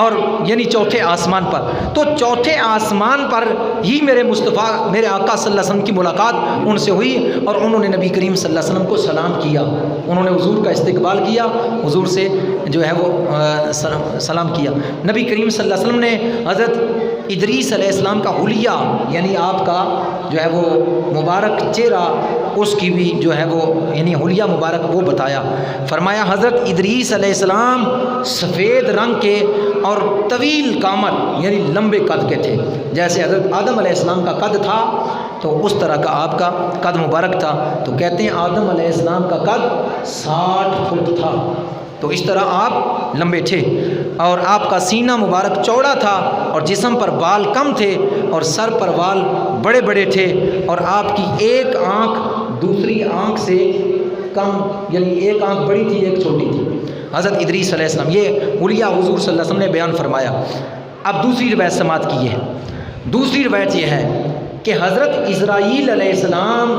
اور یعنی چوتھے آسمان پر۔ تو چوتھے آسمان پر ہی میرے مصطفیٰ، میرے آقا صلی اللہ علیہ وسلم کی ملاقات ان سے ہوئی، اور انہوں نے نبی کریم صلی اللہ علیہ وسلم کو سلام کیا، انہوں نے حضور کا استقبال کیا، حضور سے جو ہے وہ سلام کیا۔ نبی کریم صلی اللہ علیہ وسلم نے حضرت ادریس علیہ السلام کا حلیہ، یعنی آپ کا جو ہے وہ مبارک چہرہ، اس کی بھی جو ہے وہ یعنی حلیہ مبارک وہ بتایا۔ فرمایا حضرت ادریس علیہ السلام سفید رنگ کے اور طویل قامت یعنی لمبے قد کے تھے، جیسے حضرت آدم علیہ السلام کا قد تھا تو اس طرح کا آپ کا قد مبارک تھا۔ تو کہتے ہیں آدم علیہ السلام کا قد 60 فٹ تھا، تو اس طرح آپ لمبے تھے، اور آپ کا سینہ مبارک چوڑا تھا، اور جسم پر بال کم تھے، اور سر پر بال بڑے بڑے تھے، اور آپ کی ایک آنکھ دوسری آنکھ سے کم، یعنی ایک آنکھ بڑی تھی ایک چھوٹی تھی۔ حضرت ادریس علیہ السلام، یہ حلیہ حضور صلی اللہ علیہ وسلم نے بیان فرمایا۔ اب دوسری روایت سماعت کی ہے۔ دوسری روایت یہ ہے کہ حضرت اسرائیل علیہ السلام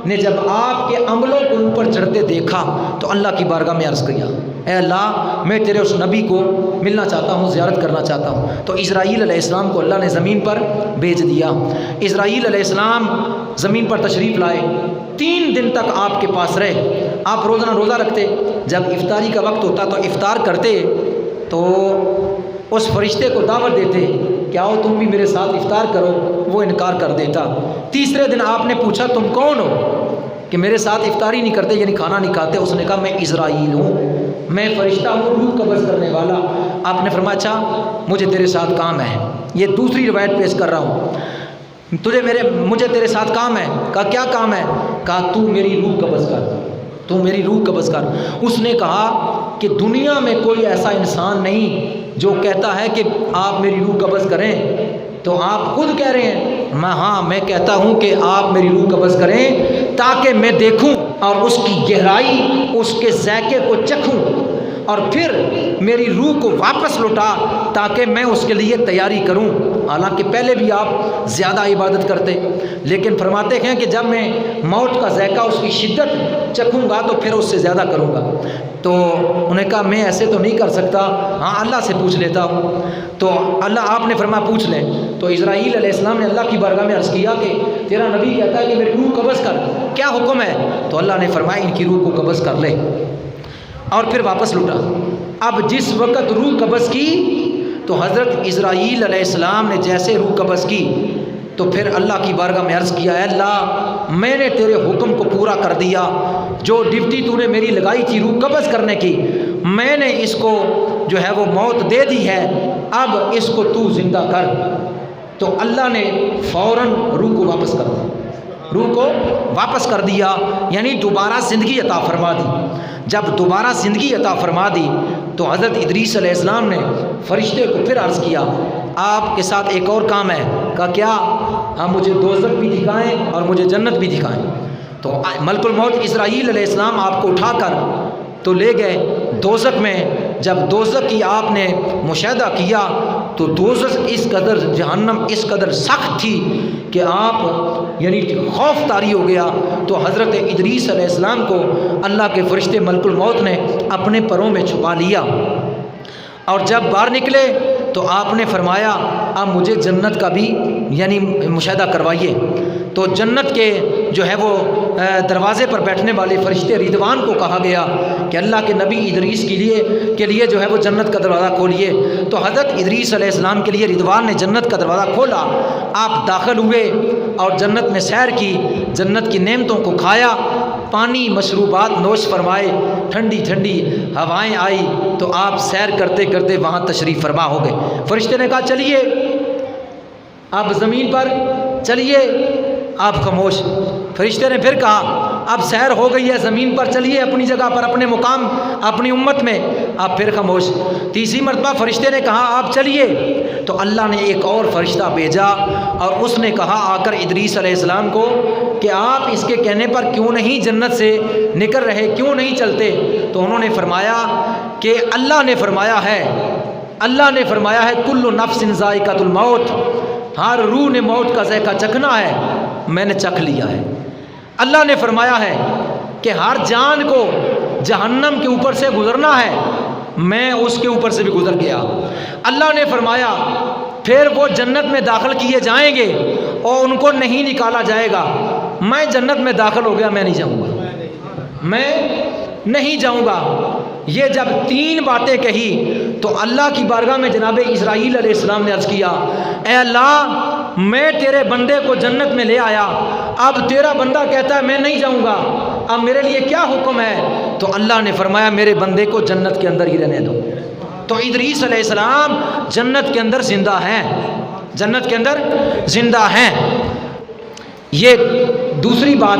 نے جب آپ کے عملوں کو اوپر چڑھتے دیکھا تو اللہ کی بارگاہ میں عرض کیا، اے اللہ میں تیرے اس نبی کو ملنا چاہتا ہوں، زیارت کرنا چاہتا ہوں۔ تو اسرائیل علیہ السلام کو اللہ نے زمین پر بھیج دیا۔ اسرائیل علیہ السلام زمین پر تشریف لائے، 3 دن تک آپ کے پاس رہے۔ آپ روزانہ روزہ رکھتے، جب افطاری کا وقت ہوتا تو افطار کرتے تو اس فرشتے کو دعوت دیتے کہ آؤ تم بھی میرے ساتھ افطار کرو، وہ انکار کر دیتا۔ تیسرے دن آپ نے پوچھا تم کون ہو کہ میرے ساتھ افطاری نہیں کرتے یعنی کھانا نہیں کھاتے؟ اس نے کہا میں اسرائیل ہوں، میں فرشتہ ہوں، روح قبض کرنے والا۔ آپ نے فرمایا اچھا مجھے تیرے ساتھ کام ہے، یہ دوسری روایت پیش کر رہا ہوں، مجھے تیرے ساتھ کام ہے۔ کہا کیا کام ہے؟ کہا تو میری روح قبض کر، تو میری روح قبض کر۔ اس نے کہا کہ دنیا میں کوئی ایسا انسان نہیں جو کہتا ہے کہ آپ میری روح قبض کریں، تو آپ خود کہہ رہے ہیں میں کہتا ہوں کہ آپ میری روح قبض کریں تاکہ میں دیکھوں اور اس کی گہرائی، اس کے ذائقے کو چکھوں، اور پھر میری روح کو واپس لوٹا تاکہ میں اس کے لیے تیاری کروں۔ حالانکہ پہلے بھی آپ زیادہ عبادت کرتے، لیکن فرماتے ہیں کہ جب میں موت کا ذائقہ اس کی شدت چکھوں گا تو پھر اس سے زیادہ کروں گا۔ تو انہوں نے کہا میں ایسے تو نہیں کر سکتا، ہاں اللہ سے پوچھ لیتا ہوں۔ تو اللہ آپ نے فرمایا پوچھ لیں۔ تو اسرائیل علیہ السلام نے اللہ کی بارگاہ میں عرض کیا کہ تیرا نبی کہتا ہے کہ میری روح قبض کر، کیا حکم ہے؟ تو اللہ نے فرمایا ان کی روح کو قبض کر لے، اور پھر واپس لوٹا۔ اب جس وقت روح قبض کی تو حضرت اسرائیل علیہ السلام نے جیسے روح قبض کی تو پھر اللہ کی بارگاہ میں عرض کیا، اے اللہ میں نے تیرے حکم کو پورا کر دیا، جو ڈیوٹی تو نے میری لگائی تھی روح قبض کرنے کی، میں نے اس کو جو ہے وہ موت دے دی ہے، اب اس کو تو زندہ کر۔ تو اللہ نے فوراً روح کو واپس کر دیا، روح کو واپس کر دیا، یعنی دوبارہ زندگی عطا فرما دی۔ جب دوبارہ زندگی عطا فرما دی تو حضرت ادریس علیہ السلام نے فرشتے کو پھر عرض کیا آپ کے ساتھ ایک اور کام ہے۔ کہا کیا؟ ہاں مجھے دوزخ بھی دکھائیں اور مجھے جنت بھی دکھائیں۔ تو ملک الموت اسرائیل علیہ السلام آپ کو اٹھا کر تو لے گئے دوزخ میں۔ جب دوزخ کی آپ نے مشاہدہ کیا تو دوزخ اس قدر، جہنم اس قدر سخت تھی کہ آپ یعنی خوف طاری ہو گیا۔ تو حضرت ادریس علیہ السلام کو اللہ کے فرشتے ملک الموت نے اپنے پروں میں چھپا لیا، اور جب باہر نکلے تو آپ نے فرمایا اب مجھے جنت کا بھی یعنی مشاہدہ کروائیے۔ تو جنت کے جو ہے وہ دروازے پر بیٹھنے والے فرشتے رضوان کو کہا گیا کہ اللہ کے نبی ادریس کے لیے جو ہے وہ جنت کا دروازہ کھولیے۔ تو حضرت ادریس علیہ السلام کے لیے رضوان نے جنت کا دروازہ کھولا، آپ داخل ہوئے اور جنت میں سیر کی، جنت کی نعمتوں کو کھایا، پانی مشروبات نوش فرمائے، ٹھنڈی ٹھنڈی ہوائیں آئی، تو آپ سیر کرتے کرتے وہاں تشریف فرما ہو گئے۔ فرشتے نے کہا چلیے آپ زمین پر چلیے، آپ خاموش۔ فرشتے نے پھر کہا اب سیر ہو گئی ہے زمین پر، چلیے اپنی جگہ پر، اپنے مقام، اپنی امت میں۔ آپ پھر خاموش۔ تیسری مرتبہ فرشتے نے کہا آپ چلیے، تو اللہ نے ایک اور فرشتہ بھیجا اور اس نے کہا آ کر ادریس علیہ السلام کو کہ آپ اس کے کہنے پر کیوں نہیں جنت سے نکل رہے، کیوں نہیں چلتے؟ تو انہوں نے فرمایا کہ اللہ نے فرمایا ہے کل نفس ذائقۃ الموت، ہر روح نے موت کا ذائقہ چکھنا ہے، میں نے چکھ لیا ہے۔ اللہ نے فرمایا ہے کہ ہر جان کو جہنم کے اوپر سے گزرنا ہے، میں اس کے اوپر سے بھی گزر گیا۔ اللہ نے فرمایا پھر وہ جنت میں داخل کیے جائیں گے اور ان کو نہیں نکالا جائے گا، میں جنت میں داخل ہو گیا، میں نہیں جاؤں گا، میں نہیں جاؤں گا۔ یہ جب تین باتیں کہی تو اللہ کی بارگاہ میں جناب اسرائیل علیہ السلام نے عرض کیا اے اللہ میں تیرے بندے کو جنت میں لے آیا، اب تیرا بندہ کہتا ہے میں نہیں جاؤں گا، اب میرے لیے کیا حکم ہے؟ تو اللہ نے فرمایا میرے بندے کو جنت کے اندر ہی رہنے دو۔ تو ادریس علیہ السلام جنت کے اندر زندہ ہیں، جنت کے اندر زندہ ہیں۔ یہ دوسری بات۔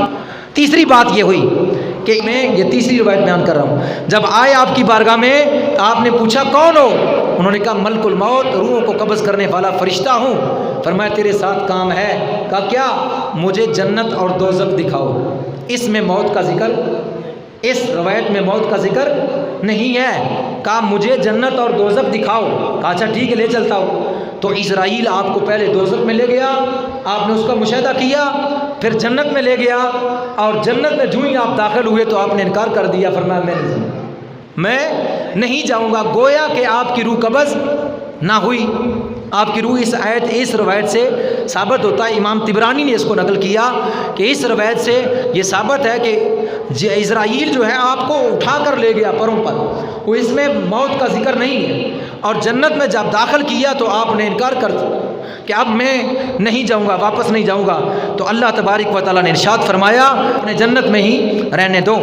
تیسری بات یہ ہوئی کہ میں یہ تیسری روایت بیان کر رہا ہوں، جب آئے آپ کی بارگاہ میں آپ نے پوچھا کون ہو؟ انہوں نے کہا ملک الموت، روحوں کو قبض کرنے والا فرشتہ ہوں۔ فرمایا تیرے ساتھ کام ہے؟ کہا کیا؟ مجھے جنت اور دوزخ دکھاؤ۔ اس میں موت کا ذکر، اس روایت میں موت کا ذکر نہیں ہے۔ کہا مجھے جنت اور دوزخ دکھاؤ۔ کہا اچھا ٹھیک ہے لے چلتا ہوں۔ تو اسرائیل آپ کو پہلے دوزخ میں لے گیا، آپ نے اس کا مشاہدہ کیا، پھر جنت میں لے گیا، اور جنت میں جو ہی آپ داخل ہوئے تو آپ نے انکار کر دیا، فرمایا میں نہیں جاؤں گا۔ گویا کہ آپ کی روح قبض نہ ہوئی، آپ کی روح اس روایت سے ثابت ہوتا ہے، امام طبرانی نے اس کو نقل کیا کہ اس روایت سے یہ ثابت ہے کہ اسرائیل جو ہے آپ کو اٹھا کر لے گیا پروں پر، وہ اس میں موت کا ذکر نہیں ہے۔ اور جنت میں جب داخل کیا تو آپ نے انکار کر دیا کہ اب میں نہیں جاؤں گا، واپس نہیں جاؤں گا۔ تو اللہ تبارک و تعالیٰ نے ارشاد فرمایا اپنے جنت میں ہی رہنے دو۔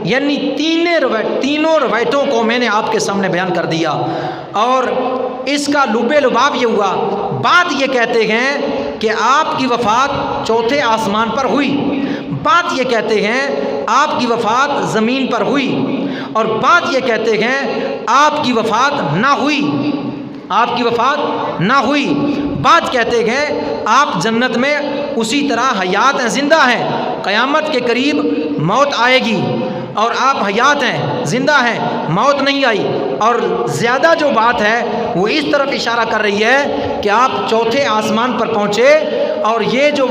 یعنی تینوں روایتوں کو میں نے آپ کے سامنے بیان کر دیا، اور اس کا لب لباب یہ ہوا۔ بات یہ کہتے ہیں کہ آپ کی وفات چوتھے آسمان پر ہوئی، بات یہ کہتے ہیں آپ کی وفات زمین پر ہوئی، اور بات یہ کہتے ہیں آپ کی وفات نہ ہوئی، آپ کی وفات نہ ہوئی۔ بات کہتے ہیں آپ جنت میں اسی طرح حیات ہیں، زندہ ہیں، قیامت کے قریب موت آئے گی اور آپ حیات ہیں، زندہ ہیں، موت نہیں آئی، اور زیادہ جو بات ہے وہ اس طرف اشارہ کر رہی ہے کہ آپ چوتھے آسمان پر پہنچے، اور یہ جو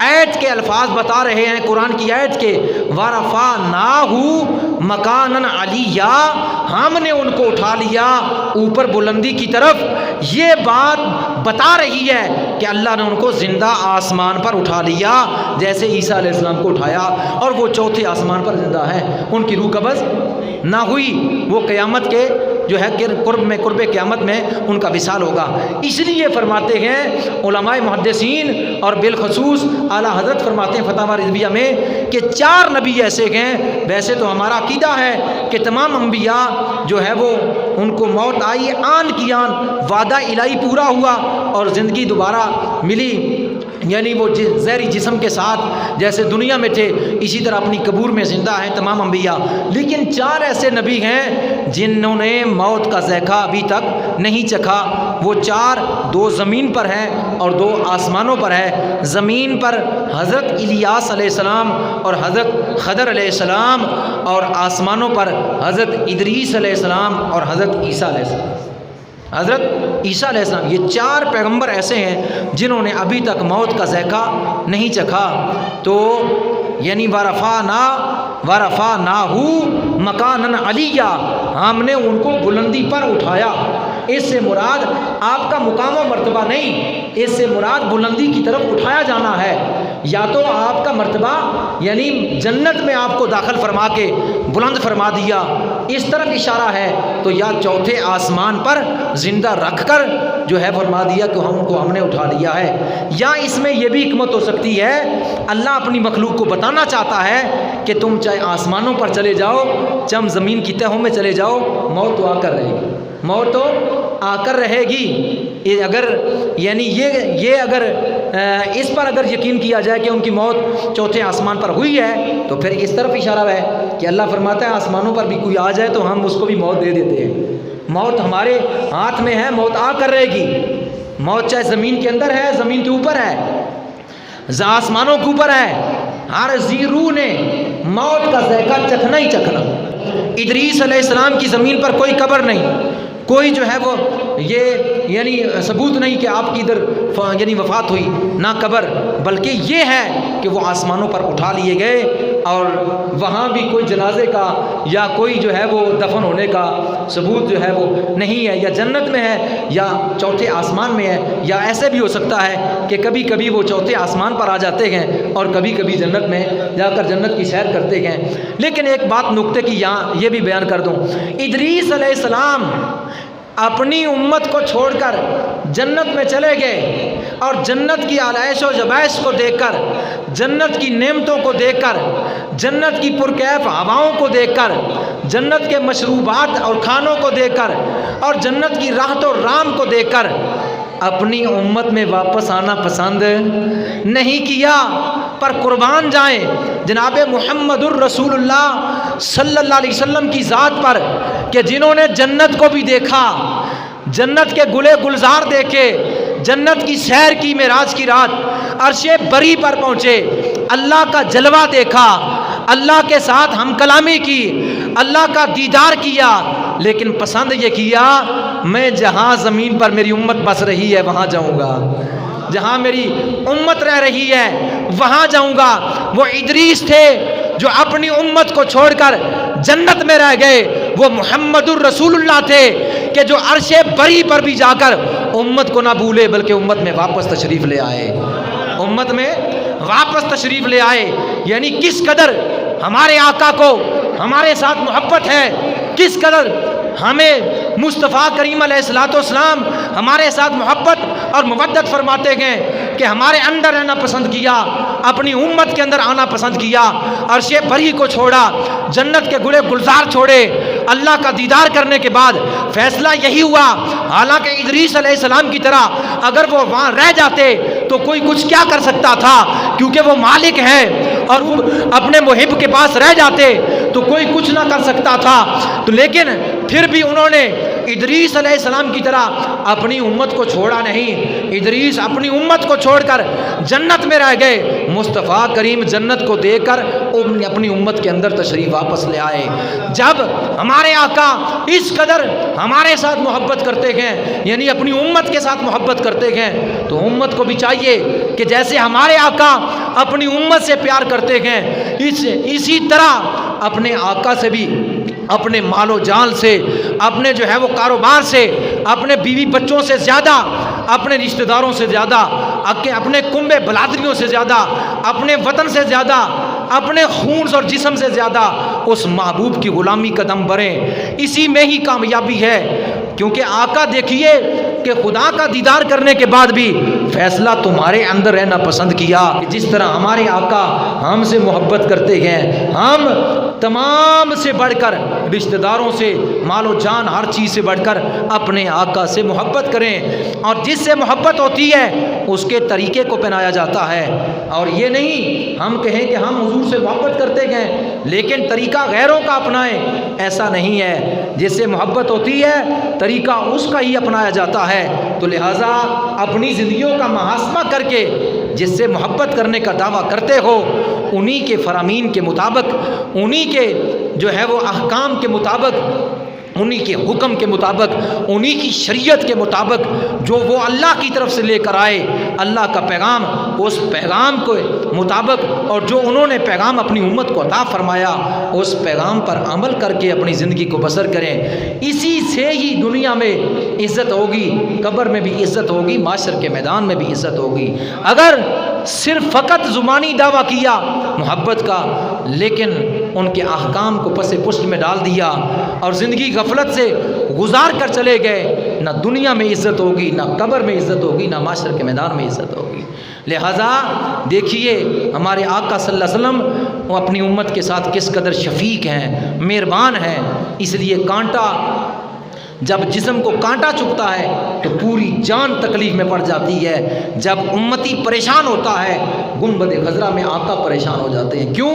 آیت کے الفاظ بتا رہے ہیں قرآن کی آیت کے، وَرَفَعْنَاهُ مَكَانًا عَلِيًّا، ہم نے ان کو اٹھا لیا اوپر بلندی کی طرف، یہ بات بتا رہی ہے کہ اللہ نے ان کو زندہ آسمان پر اٹھا لیا، جیسے عیسیٰ علیہ السلام کو اٹھایا، اور وہ چوتھے آسمان پر زندہ ہے، ان کی روح قبض نہ ہوئی، وہ قیامت کے جو ہے قرب قیامت میں ان کا وصال ہوگا۔ اس لیے فرماتے ہیں علماء محدثین اور بالخصوص اعلیٰ حضرت فرماتے ہیں فتاوی رضویہ میں کہ 4 نبی ایسے ہیں، ویسے تو ہمارا عقیدہ ہے کہ تمام انبیاء جو ہے وہ ان کو موت آئی آن کی آن، وعدہ الہی پورا ہوا اور زندگی دوبارہ ملی، یعنی وہ زہری جسم کے ساتھ جیسے دنیا میں تھے اسی طرح اپنی قبور میں زندہ ہیں تمام انبیاء، لیکن 4 ایسے نبی ہیں جنہوں نے موت کا ذائقہ ابھی تک نہیں چکھا۔ وہ 4، 2 زمین پر ہیں اور 2 آسمانوں پر ہے۔ زمین پر حضرت الیاس علیہ السلام اور حضرت خضر علیہ السلام، اور آسمانوں پر حضرت ادریس علیہ السلام اور حضرت عیسیٰ علیہ السلام۔ حضرت عیسیٰ علیہ السلام، یہ 4 پیغمبر ایسے ہیں جنہوں نے ابھی تک موت کا ذائقہ نہیں چکھا۔ تو یعنی وَرَفَعْنَاهُ مَكَانًا عَلِيًّا، ہم نے ان کو بلندی پر اٹھایا۔ اس سے مراد آپ کا مقام و مرتبہ نہیں، اس سے مراد بلندی کی طرف اٹھایا جانا ہے۔ یا تو آپ کا مرتبہ یعنی جنت میں آپ کو داخل فرما کے بلند فرما دیا، اس طرف اشارہ ہے، تو یا چوتھے آسمان پر زندہ رکھ کر جو ہے فرما دیا کہ ہم نے اٹھا لیا ہے، یا اس میں یہ بھی حکمت ہو سکتی ہے اللہ اپنی مخلوق کو بتانا چاہتا ہے کہ تم چاہے آسمانوں پر چلے جاؤ، چم زمین کی تہوں میں چلے جاؤ، موت تو آ کر رہے گی، موت تو آ کر رہے گی۔ اگر یعنی یہ اگر اس پر اگر یقین کیا جائے کہ ان کی موت چوتھے آسمان پر ہوئی ہے، تو پھر اس طرف اشارہ ہے کہ اللہ فرماتا ہے آسمانوں پر بھی کوئی آ جائے تو ہم اس کو بھی موت دے دیتے ہیں۔ موت ہمارے ہاتھ میں ہے، موت آ کر رہے گی۔ موت چاہے زمین کے اندر ہے، زمین کے اوپر ہے، آسمانوں کے اوپر ہے، ہر ذی روح نے موت کا ذائقہ چکھنا ہی چکھنا۔ ادریس علیہ السلام کی زمین پر کوئی قبر نہیں، کوئی جو ہے وہ یہ یعنی ثبوت نہیں کہ آپ کی ادھر یعنی وفات ہوئی، نہ قبر، بلکہ یہ ہے کہ وہ آسمانوں پر اٹھا لیے گئے، اور وہاں بھی کوئی جنازے کا یا کوئی جو ہے وہ دفن ہونے کا ثبوت جو ہے وہ نہیں ہے، یا جنت میں ہے یا چوتھے آسمان میں ہے، یا ایسے بھی ہو سکتا ہے کہ کبھی کبھی وہ چوتھے آسمان پر آ جاتے ہیں اور کبھی کبھی جنت میں جا کر جنت کی سیر کرتے ہیں۔ لیکن ایک بات نقطے کی یہاں یہ بھی بیان کر دوں، ادریس علیہ السلام اپنی امت کو چھوڑ کر جنت میں چلے گئے، اور جنت کی آلائش و جبائش کو دیکھ کر، جنت کی نعمتوں کو دیکھ کر، جنت کی پرکیف ہواؤں کو دیکھ کر، جنت کے مشروبات اور کھانوں کو دیکھ کر، اور جنت کی راحت و رام کو دیکھ کر اپنی امت میں واپس آنا پسند نہیں کیا۔ پر قربان جائیں جناب محمد الرسول اللہ صلی اللہ علیہ وسلم کی ذات پر کہ جنہوں نے جنت کو بھی دیکھا، جنت کے گلے گلزار دیکھے، جنت کی سیر کی معراج کی رات، عرش بری پر پہنچے، اللہ کا جلوہ دیکھا، اللہ کے ساتھ ہم کلامی کی، اللہ کا دیدار کیا، لیکن پسند یہ کیا میں جہاں زمین پر میری امت بس رہی ہے وہاں جاؤں گا، جہاں میری امت رہ رہی ہے وہاں جاؤں گا۔ وہ ادریس تھے جو اپنی امت کو چھوڑ کر جنت میں رہ گئے، وہ محمد الرسول اللہ تھے کہ جو عرش بری پر بھی جا کر امت کو نہ بھولے بلکہ امت میں واپس تشریف لے آئے، امت میں واپس تشریف لے آئے۔ یعنی کس قدر ہمارے آقا کو ہمارے ساتھ محبت ہے، کس قدر ہمیں مصطفیٰ کریم علیہ الصلوۃ والسلام ہمارے ساتھ محبت اور مودت فرماتے ہیں کہ ہمارے اندر رہنا پسند کیا، اپنی امت کے اندر آنا پسند کیا، عرش بری کو چھوڑا، جنت کے گلے گلزار چھوڑے، اللہ کا دیدار کرنے کے بعد فیصلہ یہی ہوا۔ حالانکہ ادریس علیہ السلام کی طرح اگر وہ وہاں رہ جاتے تو کوئی کچھ کیا کر سکتا تھا، کیونکہ وہ مالک ہیں، اور وہ اپنے محب کے پاس رہ جاتے تو کوئی کچھ نہ کر سکتا تھا، تو لیکن پھر بھی انہوں نے ادریس علیہ السلام کی طرح اپنی امت کو چھوڑا نہیں۔ ادریس اپنی امت کو چھوڑ کر جنت میں رہ گئے، مصطفیٰ کریم جنت کو دے کر اپنی امت کے اندر تشریف واپس لے آئے۔ جب ہمارے آقا اس قدر ہمارے ساتھ محبت کرتے ہیں، یعنی اپنی امت کے ساتھ محبت کرتے ہیں، تو امت کو بھی چاہیے کہ جیسے ہمارے آقا اپنی امت سے پیار کرتے ہیں، اسی طرح اپنے آقا سے بھی، اپنے مال و جان سے، اپنے جو ہے وہ کاروبار سے، اپنے بیوی بچوں سے زیادہ، اپنے رشتہ داروں سے زیادہ، اپنے کنبے بلادریوں سے زیادہ، اپنے وطن سے زیادہ، اپنے خون اور جسم سے زیادہ اس محبوب کی غلامی قدم بڑھیں۔ اسی میں ہی کامیابی ہے، کیونکہ آقا دیکھیے کہ خدا کا دیدار کرنے کے بعد بھی فیصلہ تمہارے اندر رہنا پسند کیا۔ جس طرح ہمارے آقا ہم سے محبت کرتے ہیں، ہم تمام سے بڑھ کر، رشتہ داروں سے، مال و جان، ہر چیز سے بڑھ کر اپنے آقا سے محبت کریں، اور جس سے محبت ہوتی ہے اس کے طریقے کو پہنایا جاتا ہے۔ اور یہ نہیں ہم کہیں کہ ہم حضور سے محبت کرتے ہیں لیکن طریقہ غیروں کا اپنائیں، ایسا نہیں ہے۔ جس سے محبت ہوتی ہے طریقہ اس کا ہی اپنایا جاتا ہے۔ تو لہٰذا اپنی زندگیوں کا محاسبہ کر کے جس سے محبت کرنے کا دعویٰ کرتے ہو، انہی کے فرامین کے مطابق، انہی کے جو ہے وہ احکام کے مطابق، انہی کے حکم کے مطابق، انہی کی شریعت کے مطابق جو وہ اللہ کی طرف سے لے کر آئے، اللہ کا پیغام، اس پیغام کے مطابق، اور جو انہوں نے پیغام اپنی امت کو عطا فرمایا اس پیغام پر عمل کر کے اپنی زندگی کو بسر کریں۔ اسی سے ہی دنیا میں عزت ہوگی، قبر میں بھی عزت ہوگی، معاشر کے میدان میں بھی عزت ہوگی۔ اگر صرف فقط زبانی دعویٰ کیا محبت کا، لیکن ان کے احکام کو پس پشت میں ڈال دیا اور زندگی غفلت سے گزار کر چلے گئے، نہ دنیا میں عزت ہوگی، نہ قبر میں عزت ہوگی، نہ معاشر کے میدان میں عزت ہوگی۔ لہٰذا دیکھیے ہمارے آقا صلی اللہ علیہ وسلم وہ اپنی امت کے ساتھ کس قدر شفیق ہیں، مہربان ہیں۔ اس لیے کانٹا، جب جسم کو کانٹا چبھتا ہے تو پوری جان تکلیف میں پڑ جاتی ہے۔ جب امتی پریشان ہوتا ہے، گنبد خضرا میں آقا پریشان ہو جاتے ہیں۔ کیوں؟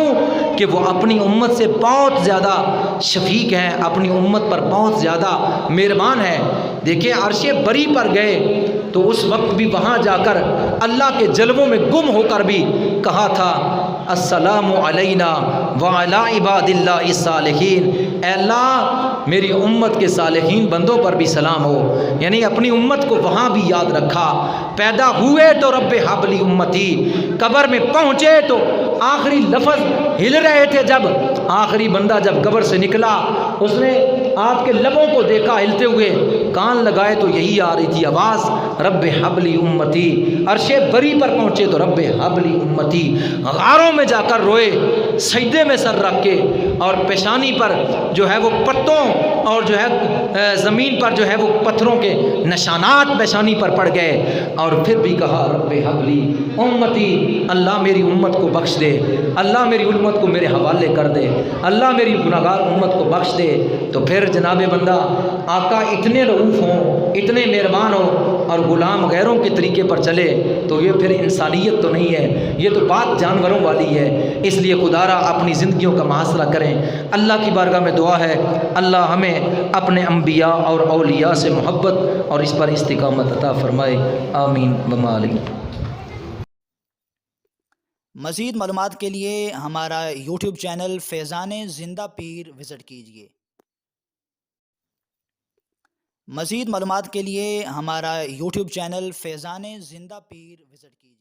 کہ وہ اپنی امت سے بہت زیادہ شفیق ہیں، اپنی امت پر بہت زیادہ مہربان ہیں۔ دیکھیں عرش بری پر گئے تو اس وقت بھی وہاں جا کر اللہ کے جلووں میں گم ہو کر بھی کہا تھا السلام علینا وعلی عباد اللہ الصالحین، اے اللہ میری امت کے صالحین بندوں پر بھی سلام ہو۔ یعنی اپنی امت کو وہاں بھی یاد رکھا۔ پیدا ہوئے تو رب حبلی امتی، قبر میں پہنچے تو آخری لفظ ہل رہے تھے، جب آخری بندہ جب قبر سے نکلا اس نے آپ کے لبوں کو دیکھا ہلتے ہوئے، کان لگائے تو یہی آ رہی تھی آواز رب حبلی امتی۔ عرش بری پر پہنچے تو رب حبلی امتی، غاروں میں جا کر روئے، سجدے میں سر رکھ کے، اور پیشانی پر جو ہے وہ پتوں اور جو ہے زمین پر جو ہے وہ پتھروں کے نشانات پیشانی پر پڑ گئے، اور پھر بھی کہا رب حبلی امتی، اللہ میری امت کو بخش دے، اللہ میری امت کو میرے حوالے کر دے، اللہ میری گناہگار امت کو بخش دے۔ تو پھر جناب بندہ آقا اتنے رؤوف ہوں، اتنے مہربان ہوں، اور غلام غیروں کے طریقے پر چلے تو یہ پھر انسانیت تو نہیں ہے، یہ تو بات جانوروں والی ہے۔ اس لیے خدا را اپنی زندگیوں کا محاصرہ کریں۔ اللہ کی بارگاہ میں دعا ہے اللہ ہمیں اپنے انبیاء اور اولیاء سے محبت اور اس پر استقامت عطا فرمائے، آمین وما علیہ۔ مزید معلومات کے لیے ہمارا یوٹیوب چینل فیضان زندہ پیر وزٹ کیجیے۔ مزید معلومات کے لیے ہمارا یوٹیوب چینل فیضان زندہ پیر وزٹ کیجیے۔